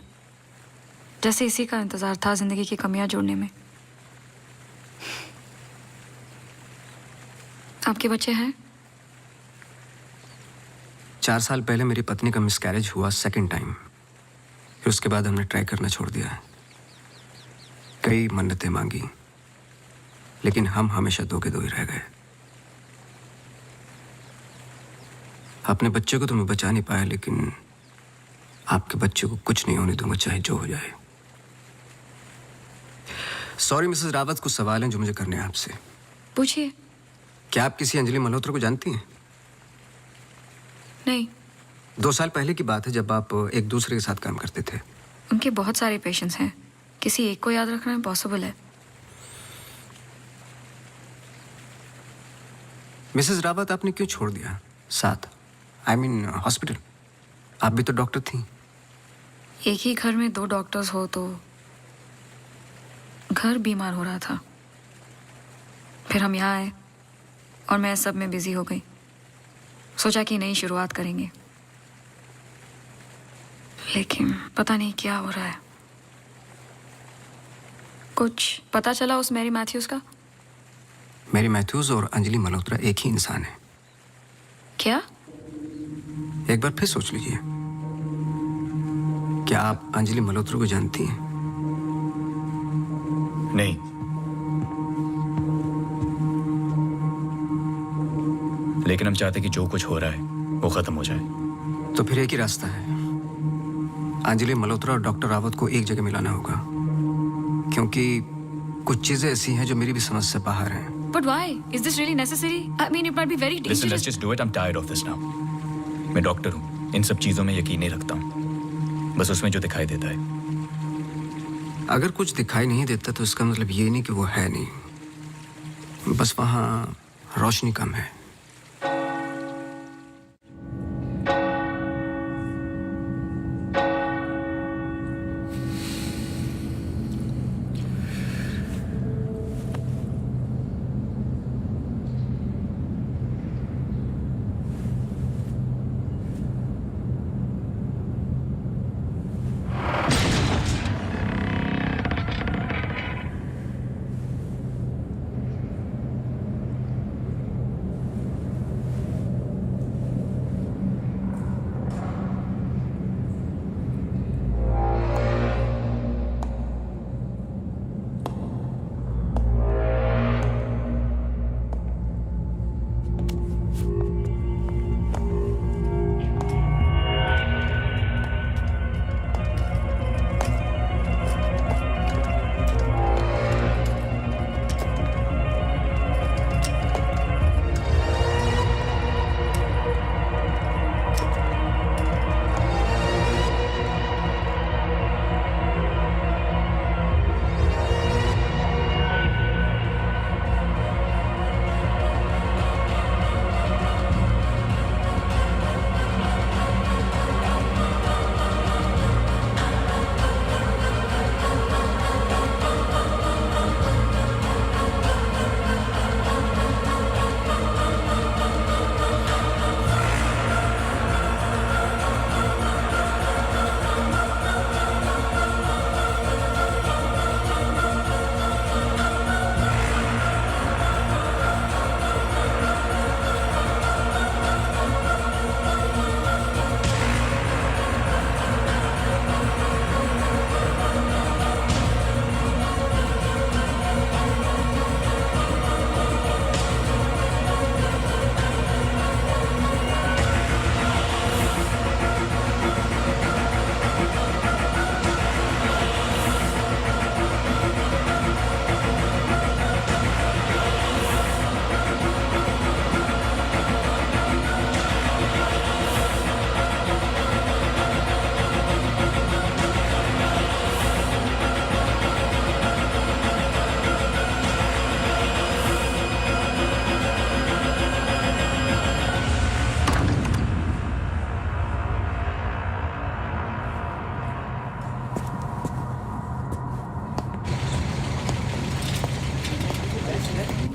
जैसे इसी का इंतजार था जिंदगी की कमियां जोड़ने में। आपके बच्चे हैं? 4 साल पहले मेरी पत्नी का मिसकैरेज हुआ सेकंड टाइम। फिर उसके बाद हमने ट्राई करना छोड़ दिया है। कई मन्नतें मांगी, लेकिन हम हमेशा दो के दो ही रह गए। अपने बच्चे को तो मैं बचा नहीं पाया, लेकिन आपके बच्चे को कुछ नहीं होने दूंगा, चाहे जो हो जाए। सॉरी मिसेस रावत, कुछ सवाल हैं जो मुझे करने हैं आपसे। पूछिए। क्या आप किसी अंजलि मल्होत्रा को जानती हैं? नहीं। 2 साल पहले की बात है जब आप एक दूसरे के साथ काम करते थे। उनके बहुत सारे पेशेंट्स हैं, किसी एक को याद रखना इम्पॉसिबल है। मिसेस रावत, आपने क्यों छोड़ दिया साथ? I mean hospital. आप भी तो डॉक्टर थी। एक ही घर में 2 डॉक्टर्स हो तो घर बीमार हो रहा था। फिर हम यहाँ आए और मैं सब में बिजी हो गई। सोचा कि नई शुरुआत करेंगे, लेकिन पता नहीं क्या हो रहा है। कुछ पता चला उस मैरी मैथ्यूज का? मैरी मैथ्यूज और अंजलि मल्होत्रा एक ही इंसान है। क्या? एक बार फिर सोच लीजिए। क्या आप अंजलि मल्होत्रा को जानती हैं? नहीं। लेकिन हम चाहते कि जो कुछ हो रहा है वो खत्म हो जाए। तो फिर एक ही रास्ता है। अंजलि मल्होत्रा और डॉक्टर रावत को एक जगह मिलाना होगा, क्योंकि कुछ चीजें ऐसी हैं जो मेरी भी समझ से बाहर हैं। But why? Is this really necessary? I mean, it might be very dangerous. Listen, let's just do it. I'm tired of this now. मैं डॉक्टर हूँ, इन सब चीजों में यकीन नहीं रखता हूँ। बस उसमें जो दिखाई देता है। अगर कुछ दिखाई नहीं देता तो इसका मतलब ये नहीं कि वो है नहीं, बस वहाँ रोशनी कम है।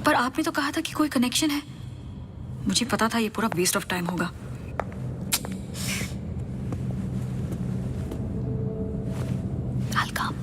पर आपने तो कहा था कि कोई कनेक्शन है। मुझे पता था ये पूरा वेस्ट ऑफ टाइम होगा। I'll come.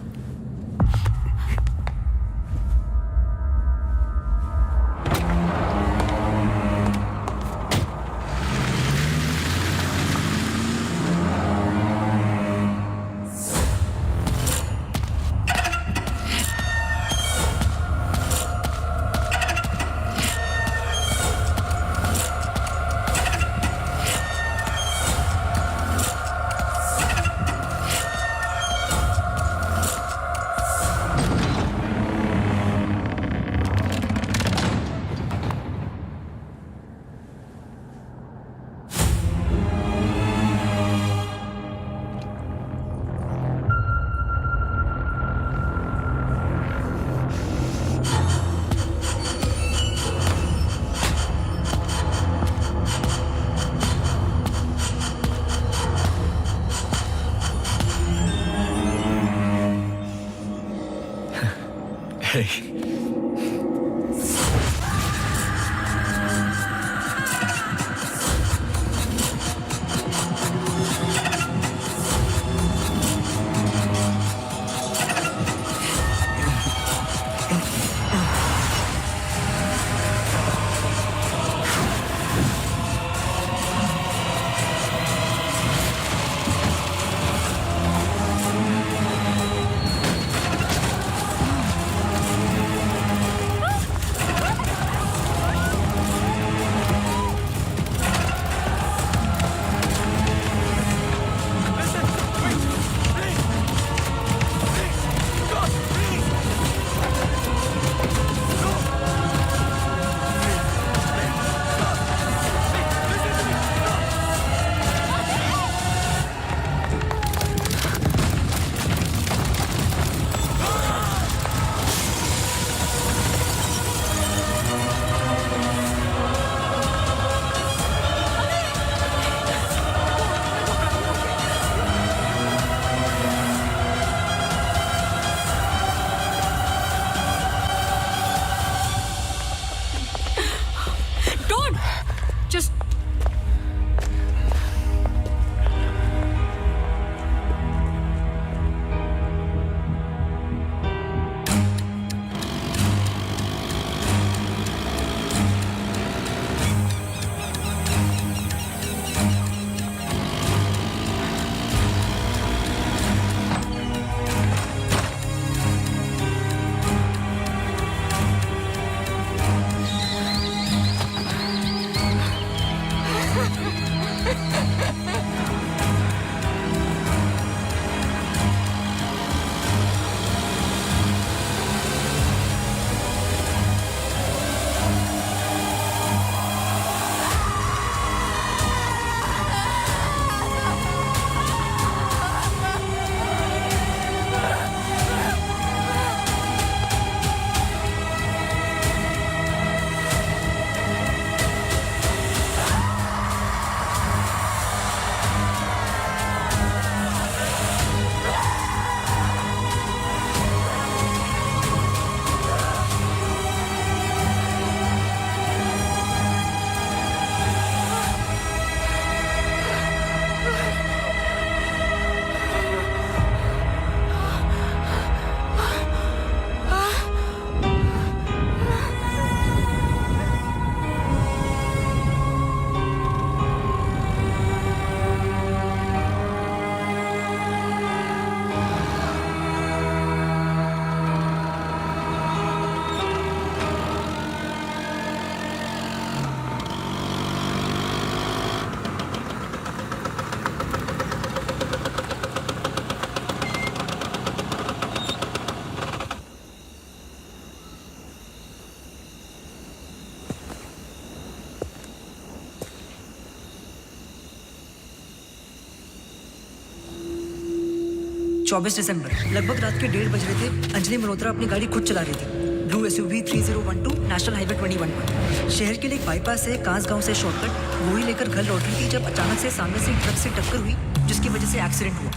चौबीस दिसंबर लगभग रात के 1:30 बज रहे थे। अंजलि मल्होत्रा अपनी गाड़ी खुद चला रही थी। ब्लू SUV 3012 नेशनल हाईवे 21 पर। शहर के लिए एक बाईपास है कांस गांव से शॉर्टकट, वही लेकर घर लौट रही थी जब अचानक से सामने से ट्रक से टक्कर हुई जिसकी वजह से एक्सीडेंट हुआ।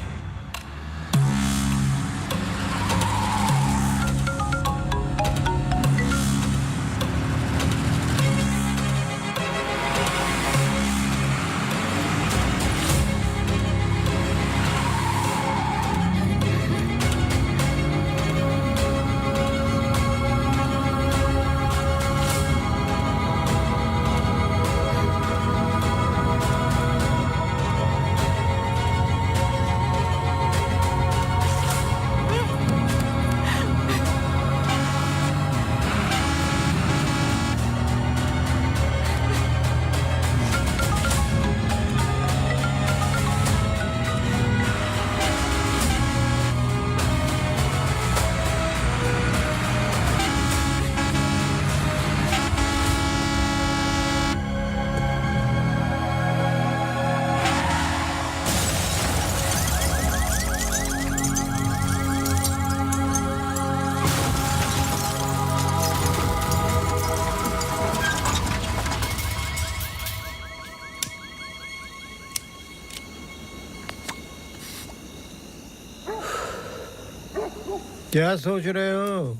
क्या सोच रहे हो?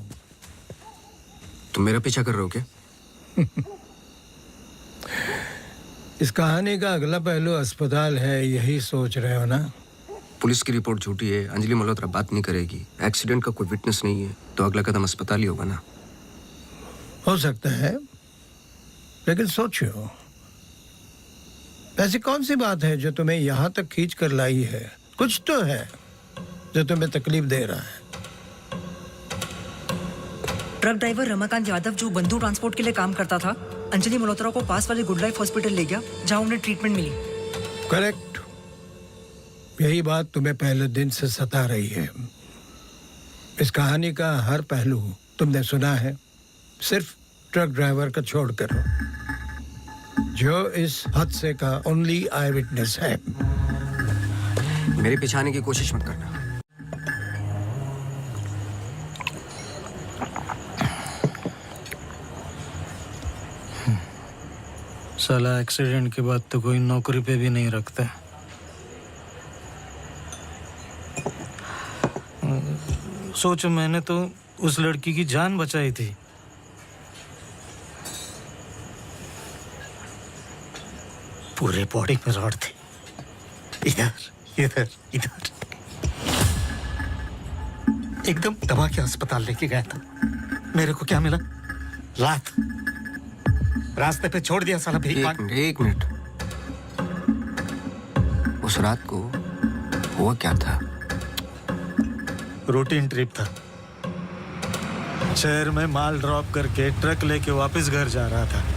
तुम मेरा पीछा कर रहे हो क्या? इस कहानी का अगला पहलू अस्पताल है, यही सोच रहे हो ना? पुलिस की रिपोर्ट झूठी है, अंजलि मल्होत्रा बात नहीं करेगी, एक्सीडेंट का कोई विटनेस नहीं है, तो अगला कदम अस्पताल ही होगा ना? हो सकता है, लेकिन सोचो, ऐसी कौन सी बात है जो तुम्हें यहाँ तक खींच कर लाई है? कुछ तो है जो तुम्हें तकलीफ दे रहा है। ट्रक ड्राइवर रमाकांत यादव जो बंधु ट्रांसपोर्ट के लिए काम करता था, अंजलि मल्होत्रा को पास वाले गुड लाइफ हॉस्पिटल ले गया जहां उन्हें ट्रीटमेंट मिली। करेक्ट। यही बात तुम्हें पहले दिन से सता रही है। इस कहानी का हर पहलू तुमने सुना है, सिर्फ ट्रक ड्राइवर का छोड़कर, जो इस हादसे का ओनली आई विटनेस है। मेरे पीछे आने की कोशिश मत करना। साला एक्सीडेंट के बाद तो कोई नौकरी पे भी नहीं रखता। सोचो, मैंने तो उस लड़की की जान बचाई थी। पूरे बॉडी में रॉड थे, इधर इधर इधर। एकदम दबा के अस्पताल लेके गया था। मेरे को क्या मिला? लात। रास्ते पे छोड़ दिया साला भीख मांग। एक मिनट। उस रात को हुआ क्या था? रूटीन ट्रिप था। शहर में माल ड्रॉप करके ट्रक लेके वापस घर जा रहा था।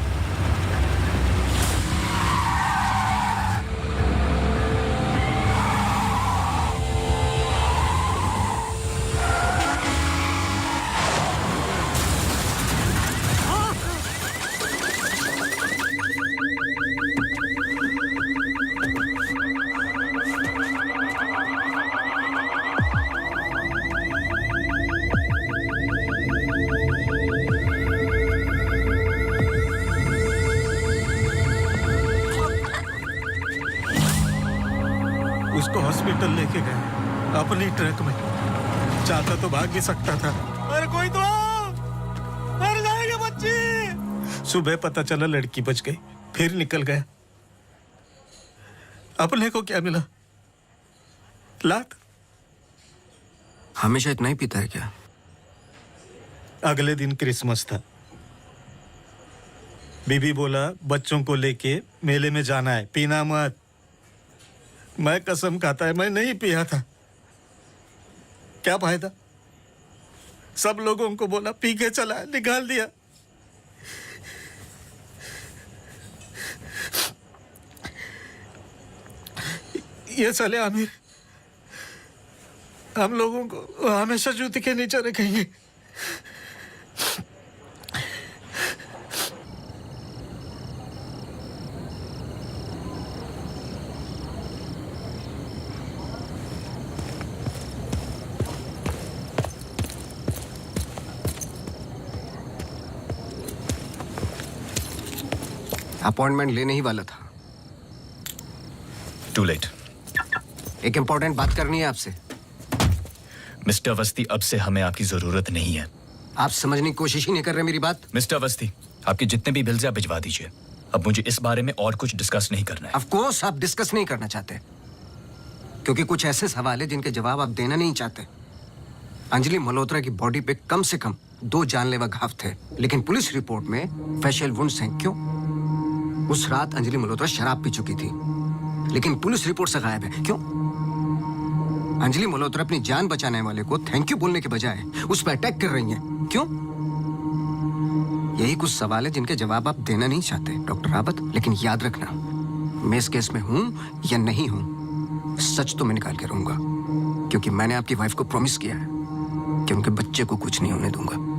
उसको हॉस्पिटल लेके गए अपनी ट्रक में। चाहता तो भाग भी सकता था। अरे कोई तो मर जाएगी बच्ची। सुबह पता चला लड़की बच गई, फिर निकल गया। अपने को क्या मिला? लात। हमेशा इतना ही पीता है क्या? अगले दिन क्रिसमस था। बीबी बोला बच्चों को लेके मेले में जाना है, पीना मत। मैं कसम खाता है मैं नहीं पिया था। क्या फायदा? सब लोगों को बोला पी के चला, निकाल दिया। ये साले आमिर हम लोगों को हमेशा जूते के नीचे रखेंगे। अपॉइंटमेंट लेने ही वाला था। To late. एक इंपॉर्टेंट बात करनी है आपसे। मिस्टर अवस्थी, अब से हमें आपकी जरूरत नहीं है। आप समझने की कोशिश ही नहीं कर रहे मेरी बात। मिस्टर अवस्थी, आपके जितने भी बिल्स आप भिजवा दीजिए। अब मुझे इस बारे में और कुछ डिस्कस नहीं करना है। ऑफ कोर्स आप डिस्कस नहीं करना चाहते, क्योंकि कुछ ऐसे सवाल है जिनके जवाब आप देना नहीं चाहते। अंजलि मल्होत्रा की बॉडी पे कम से कम 2 जानलेवा घाव थे, लेकिन पुलिस रिपोर्ट में फेशियल वुंड्स हैं। क्यों? उस रात अंजलि मल्होत्रा शराब पी चुकी थी, लेकिन पुलिस रिपोर्ट से गायब है। क्यों? अंजलि मल्होत्रा अपनी जान बचाने वाले को थैंक यू बोलने के बजाय उस पर अटैक कर रही हैं। क्यों? यही कुछ सवाल है जिनके जवाब आप देना नहीं चाहते डॉक्टर रावत। लेकिन याद रखना, मैं इस केस में हूं या नहीं हूं, सच तो मैं निकाल के रहूंगा, क्योंकि मैंने आपकी वाइफ को प्रॉमिस किया है कि उनके बच्चे को कुछ नहीं होने दूंगा।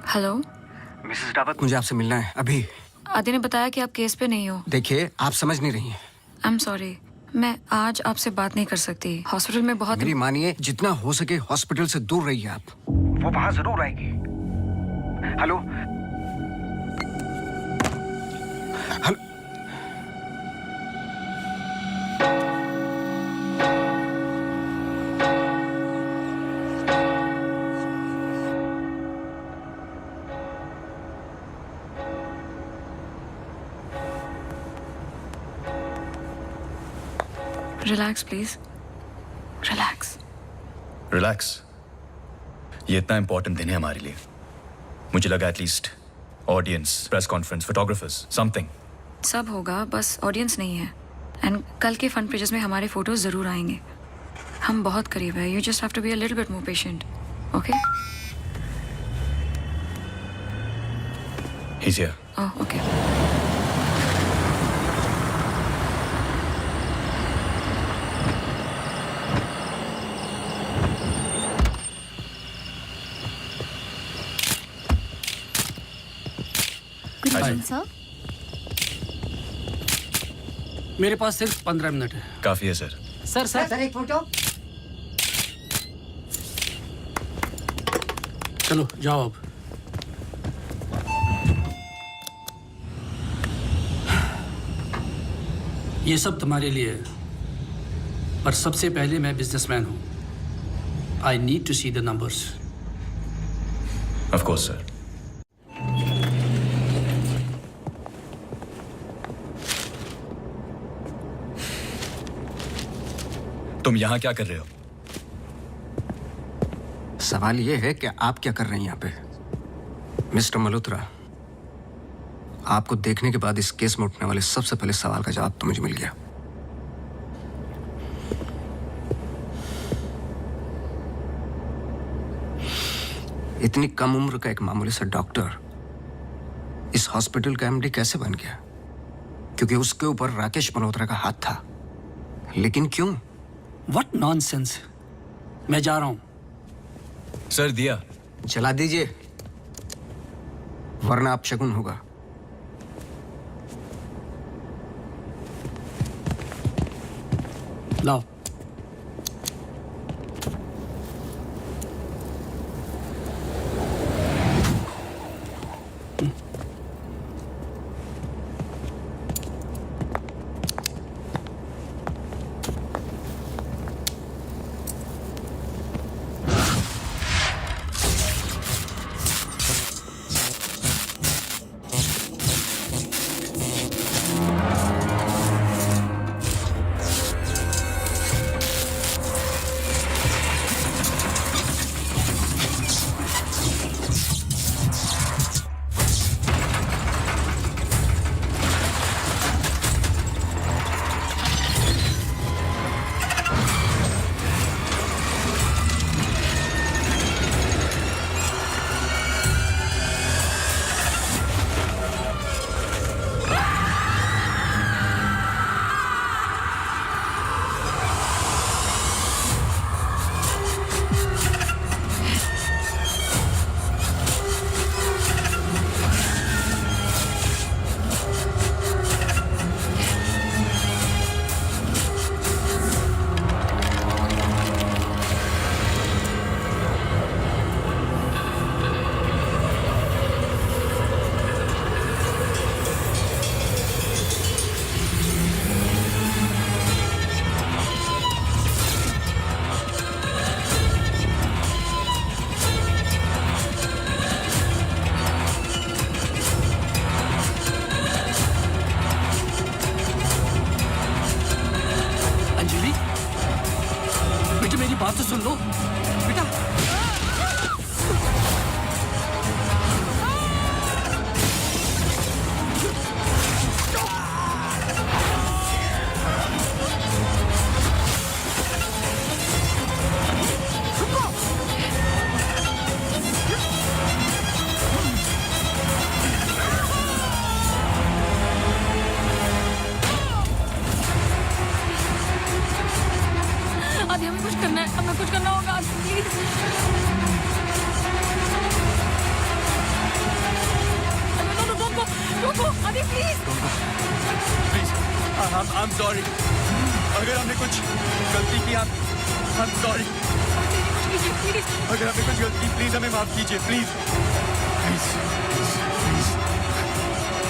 हेलो, मिसेस रावत, मुझे आपसे मिलना है अभी। आदि ने बताया कि आप केस पे नहीं हो। देखिए, आप समझ नहीं रही हैं। आई एम सॉरी, मैं आज आपसे बात नहीं कर सकती। हॉस्पिटल में बहुत... मेरी मानिए, जितना हो सके हॉस्पिटल से दूर रहिए आप। वो वहां जरूर आएगी। Hello hello. Relax please, relax. Relax? ये इतना इंपॉर्टेंट दिन है हमारे लिए। मुझे लगा at least audience, press conference, photographers, something. सब होगा, बस ऑडियंस नहीं है। एंड कल के फ्रंट पेजेस में हमारे फोटोज जरूर आएंगे। हम बहुत करीब है। You just have to be a little bit more patient, okay? He's here. Oh, okay. Good evening sir. मेरे पास सिर्फ 15 मिनट है। काफी है सर। सर एक फोटो। चलो जाओ अब। ये सब तुम्हारे लिए है, पर सबसे पहले मैं बिजनेसमैन हूं। I need to see the numbers. Of course sir. तुम यहां क्या कर रहे हो? सवाल यह है कि आप क्या कर रहे हैं यहाँ पे? मिस्टर मल्होत्रा, आपको देखने के बाद इस केस में उठने वाले सबसे पहले सवाल का जवाब तो मुझे मिल गया। इतनी कम उम्र का एक मामूली सा डॉक्टर इस हॉस्पिटल का एमडी कैसे बन गया? क्योंकि उसके ऊपर राकेश मल्होत्रा का हाथ था। लेकिन क्यों? What nonsense. मैं जा रहा हूं। सर दिया चला दीजिए, वरना अपशगुन होगा। लाओ। I'm sorry. अगर हमने कुछ गलती की, I'm sorry. अगर हमने कुछ गलती की, प्लीज हमें माफ कीजिए, प्लीज. प्लीज.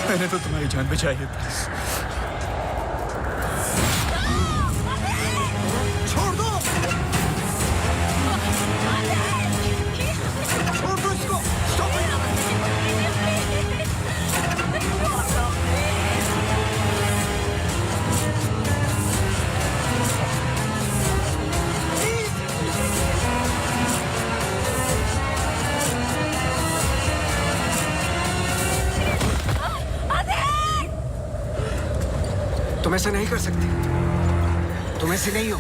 मैंने तो तुम्हारी जान बचाई है, प्लीज. छोड़ दो, छोड़ दो इसको. Stop it. तुम ऐसा नहीं कर सकते. तुम ऐसे नहीं हो.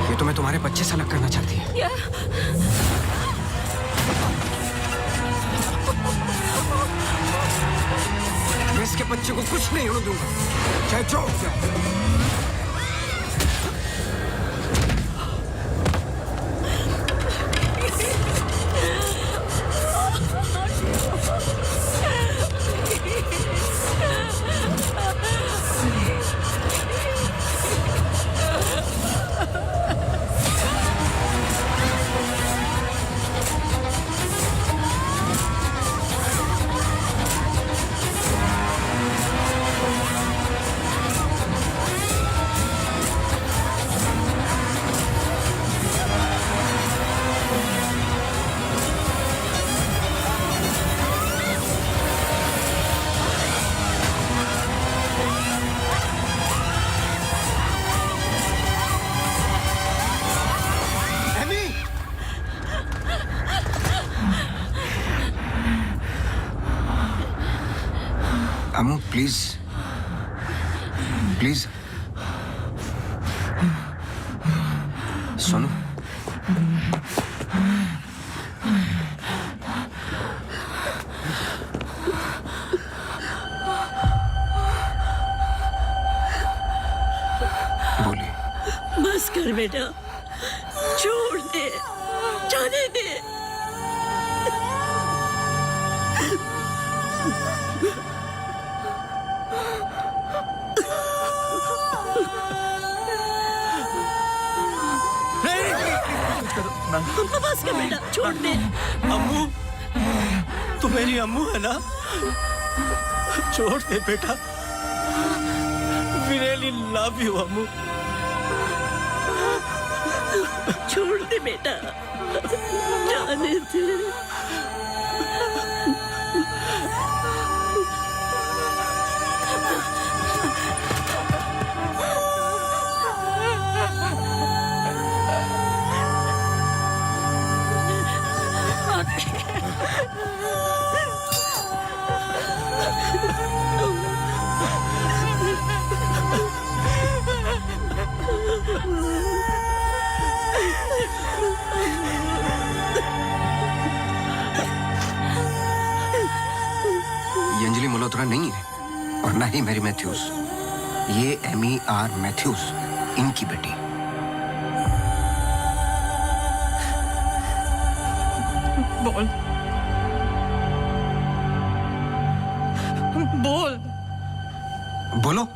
ये तुम्हें तुम्हारे बच्चे से अलग करना चाहती है. मैं इसके बच्चे को कुछ नहीं होने दूंगा, चाहे जो हो जाए. अम्मू प्लीज, प्लीज सुनो. बोलिए. बस कर बेटा, छोड़ दे, जाने दे. बस कर बेटा, छोड़ दे. अम्मू, तू मेरी अम्मू है ना? छोड़ दे बेटा. We really love you, अम्मू. छोड़ दे बेटा, जाने दे. ये अंजलि मल्होत्रा नहीं है और ना ही मैरी मैथ्यूज. ये एमी आर मैथ्यूज, इनकी बेटी. बोल, बोल. बोलो.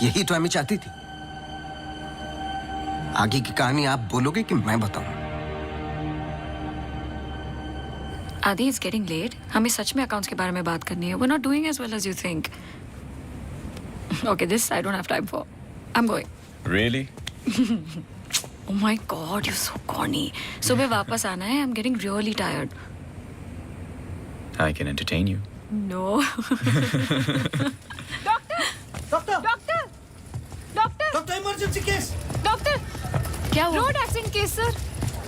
यही तो एमी चाहती थी. आगे की कहानी आप बोलोगे कि मैं बताऊं? आदि, इट्स गेटिंग लेट. हमें सच में अकाउंट्स के बारे में बात करनी है. We're not doing as well as you think. Okay, this I don't have time for. I'm going. Really? Oh my God, you're so corny. सुबह वापस आना है. I'm getting really tired. I can entertain you. No. Doctor, emergency case. Doctor, क्या हुआ? Road accident case sir.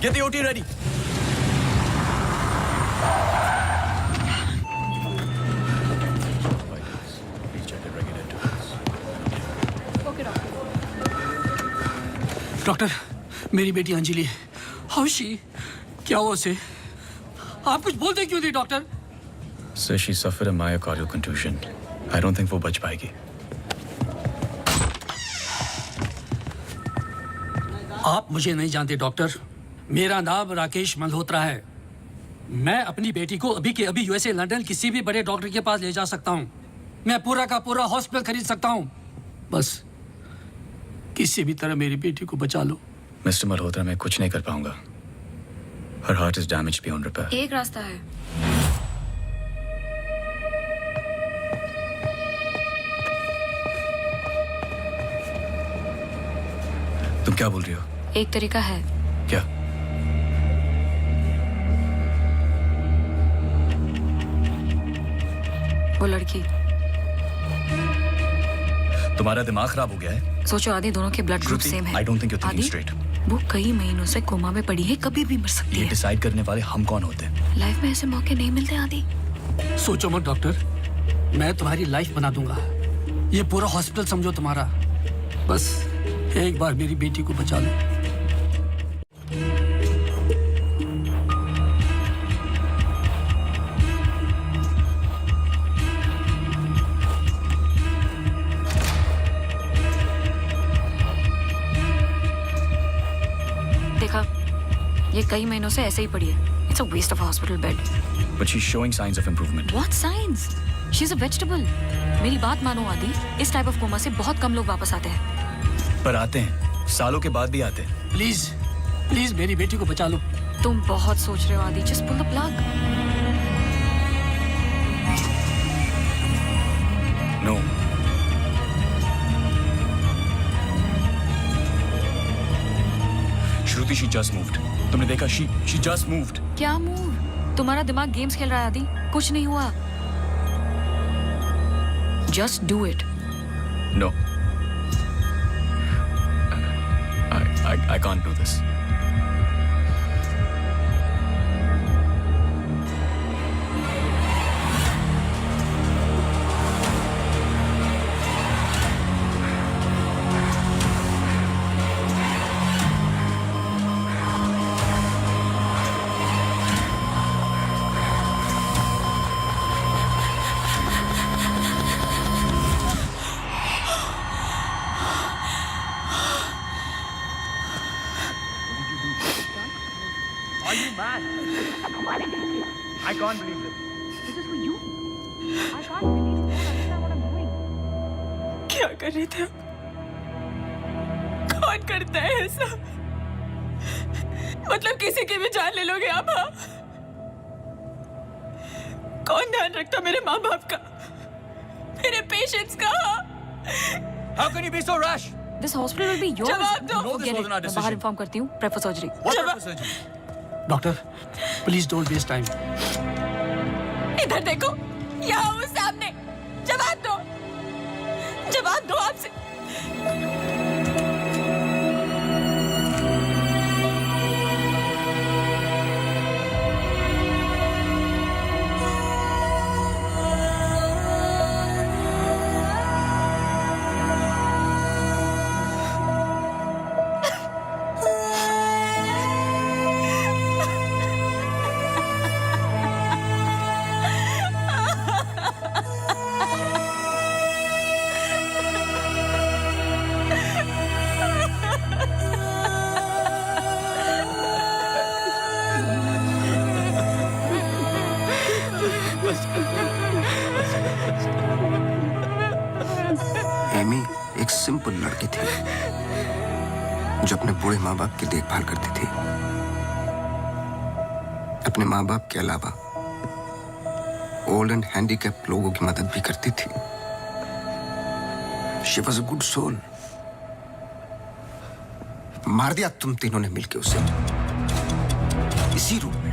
Get the OT ready. Doctor, मेरी बेटी Anjali, how she? क्या हुआ उसे? आप कुछ बोलते क्यों नहीं doctor? Sir, she suffered a myocardial contusion. I don't think वो बच पाएगी. आप मुझे नहीं जानते डॉक्टर. मेरा नाम राकेश मल्होत्रा है। मैं अपनी बेटी को अभी के अभी यूएसए लंदन किसी भी बड़े डॉक्टर के पास ले जा सकता हूँ। मैं पूरा का पूरा हॉस्पिटल खरीद सकता हूँ। बस किसी भी तरह मेरी बेटी को बचा लो। मिस्टर मल्होत्रा, मैं कुछ नहीं कर पाऊंगा। Her heart is damaged beyond repair. एक रास्ता है। तुम क्या बोल रही हो? एक तरीका है। क्या? वो लड़की। तुम्हारा दिमाग खराब हो गया है? सोचो आदि दोनों के ब्लड ग्रुप सेम है। I don't think you're thinking आदि, straight. वो कई महीनों से कोमा में पड़ी है, कभी भी मर सकती ये है। डिसाइड करने वाले हम कौन होते हैं? लाइफ में ऐसे मौके नहीं मिलते आदि। सोचो मत डॉक्टर, मैं तुम्हारी लाइफ बना दूंगा। ये पूरा हॉस्पिटल समझो तुम्हारा। बस एक बार मेरी बेटी को बचा लो। देखा, ये कई महीनों से ऐसे ही पड़ी है। It's a waste of hospital bed. But she's showing signs of improvement. What signs? She's a vegetable. मेरी बात मानो आदि, इस टाइप ऑफ कोमा से बहुत कम लोग वापस आते हैं। पर आते हैं, सालों के बाद भी आते हैं। प्लीज प्लीज मेरी बेटी को बचा लो। तुम बहुत सोच रहे हो आदि, just pull the plug. No. Shruti, she just moved. तुमने देखा? She just moved. क्या मूव? तुम्हारा दिमाग गेम्स खेल रहा है आदि, कुछ नहीं हुआ। Just do it. No. I can't do this. Are you mad? I can't believe this. This is for you. I can't believe you don't understand what I'm doing. क्या कर रहे थे? कौन करता है ऐसा? मतलब किसी की भी जान ले लोगे आप? हाँ? कौन ध्यान रखता मेरे माँ बाप का, मेरे पेशेंट्स का? How can you be so rash? This hospital will be yours. जवाब दो। No, this wasn't our मैं decision. बाहर इन्फॉर्म करती हूँ। Prep for surgery. What type of surgery? Doctor please don't waste time. इधर देखो, यहाँ वो सामने। जवाब दो, जवाब दो आपसे। एमी एक सिंपल लड़की थी जो अपने बूढ़े माँ बाप की देखभाल करती थी। अपने माँ बाप के अलावा ओल्ड एंड हैंडीकैप लोगों की मदद भी करती थी। She was a good soul. मार दिया तुम तीनों ने मिलकर उसे इसी रूम में।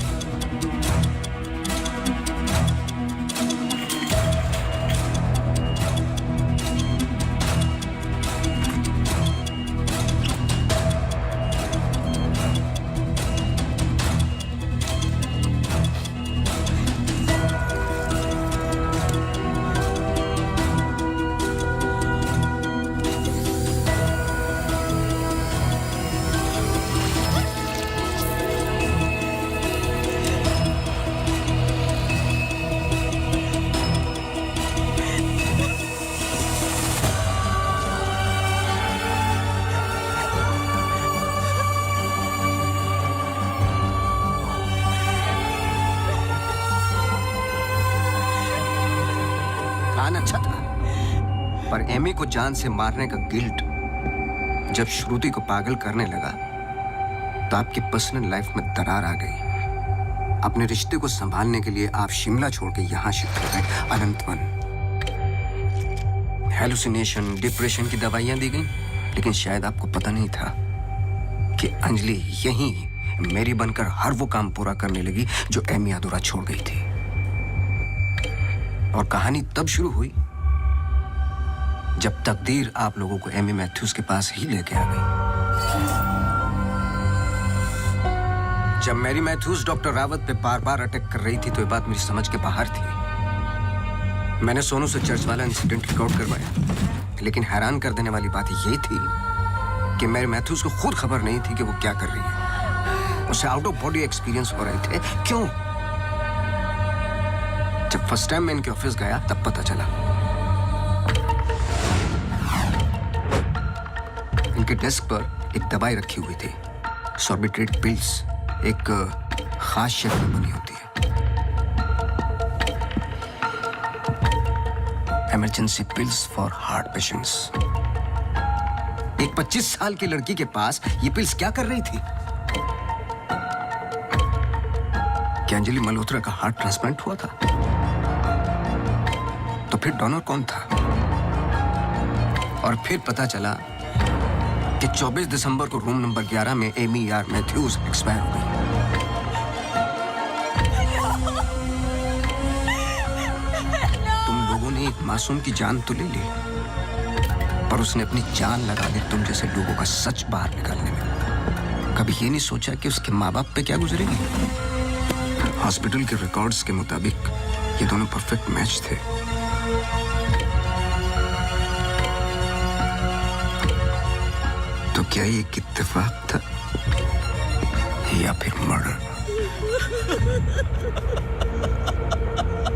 अच्छा था, पर एमी को जान से मारने का गिल्ट जब श्रुति को पागल करने लगा तो आपकी पर्सनल लाइफ में दरार आ गई। अपने रिश्ते को संभालने के लिए आप शिमला छोड़ के यहां शिफ्ट हो गए, अनंतवन। हेलुसिनेशन, डिप्रेशन की दवाइयां दी गई, लेकिन शायद आपको पता नहीं था कि अंजलि यहीं मेरी बनकर हर वो काम पूरा करने लगी जो एमी अधूरा छोड़ गई थी। और कहानी तब शुरू हुई जब तकदीर आप लोगों को एमी मैथ्यूज के पास ही लेके आ गई। जब मैरी मैथ्यूज डॉक्टर रावत पे बार बार अटैक कर रही थी तो ये बात मेरी समझ के बाहर थी। मैंने सोनू से चर्च वाला इंसिडेंट रिकॉर्ड करवाया, लेकिन हैरान कर देने वाली बात ये थी कि मैरी मैथ्यूज को खुद खबर नहीं थी कि वो क्या कर रही है। उसे आउट ऑफ बॉडी एक्सपीरियंस हो रहे थे। क्यों? जब फर्स्ट टाइम मैं इनके ऑफिस गया तब पता चला। इनके डेस्क पर एक दवाई रखी हुई थी, सॉर्बिट्रेट पिल्स, एक खास शक्ल में बनी होती है। Emergency pills for heart patients. एक 25 साल की लड़की के पास ये पिल्स क्या कर रही थी? क्या अंजलि मल्होत्रा का हार्ट ट्रांसप्लांट हुआ था? तो फिर डोनर कौन था? और फिर पता चला कि 24 दिसंबर को रूम नंबर 11 में एमी आर मैथ्यूज एक्सपायर हो गई। तुम लोगों ने एक मासूम की जान तो ले ली, पर उसने अपनी जान लगा दी तुम जैसे लोगों का सच बाहर निकालने में। कभी ये नहीं सोचा कि उसके माँ बाप पे क्या गुजरेगी? हॉस्पिटल के रिकॉर्ड्स के मुताबिक ये दोनों परफेक्ट मैच थे। तो क्या ये एक इत्तेफाक था या फिर मर्डर?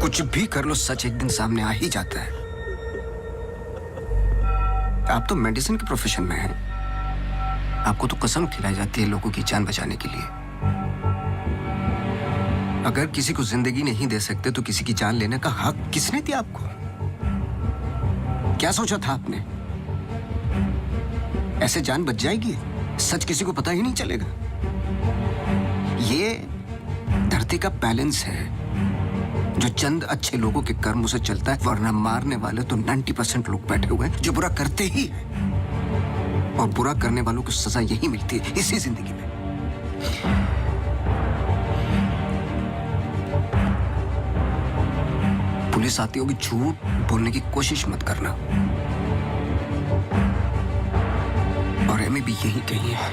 कुछ भी कर लो, सच एक दिन सामने आ ही जाता है। आप तो मेडिसिन के प्रोफेशन में हैं। आपको तो कसम खिलाई जाती है लोगों की जान बचाने के लिए। अगर किसी को जिंदगी नहीं दे सकते तो किसी की जान लेने का हक किसने दिया आपको? क्या सोचा था आपने? ऐसे जान बच जाएगी? सच किसी को पता ही नहीं चलेगा। ये धरती का बैलेंस है जो चंद अच्छे लोगों के कर्मों से चलता है, वरना मारने वाले तो 90% लोग बैठे हुए हैं जो बुरा करते ही हैं। और बुरा करने वालों को सजा यही मिलती है इसी जिंदगी में। पुलिस आती होगी, झूठ बोलने की कोशिश मत करना। और एमी भी यही कही है।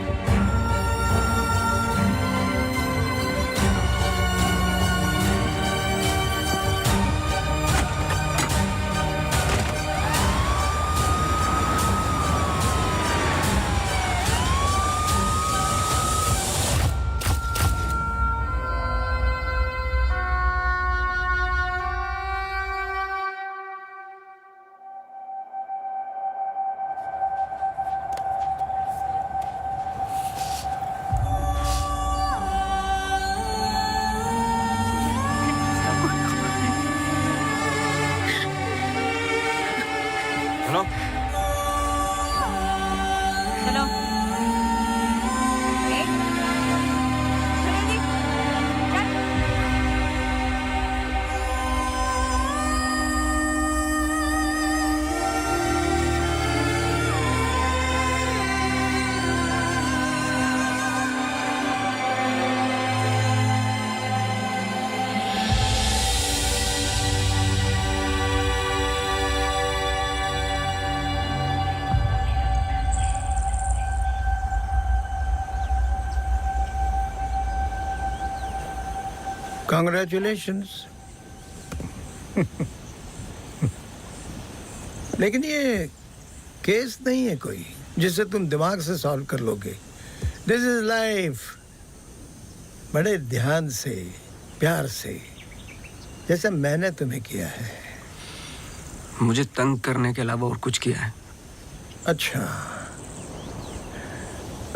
Congratulations. लेकिन ये केस नहीं है कोई जिसे तुम दिमाग से सॉल्व कर लोगे। This is life. बड़े ध्यान से, प्यार से, जैसा मैंने तुम्हें किया है। मुझे तंग करने के अलावा और कुछ किया है? अच्छा,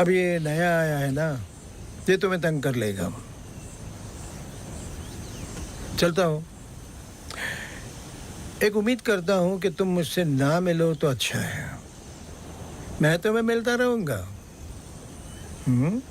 अब ये नया आया है ना, ये तुम्हें तंग कर लेगा। चलता हूँ। एक उम्मीद करता हूं कि तुम मुझसे ना मिलो तो अच्छा है। मैं तुम्हें मिलता रहूंगा। हम्म?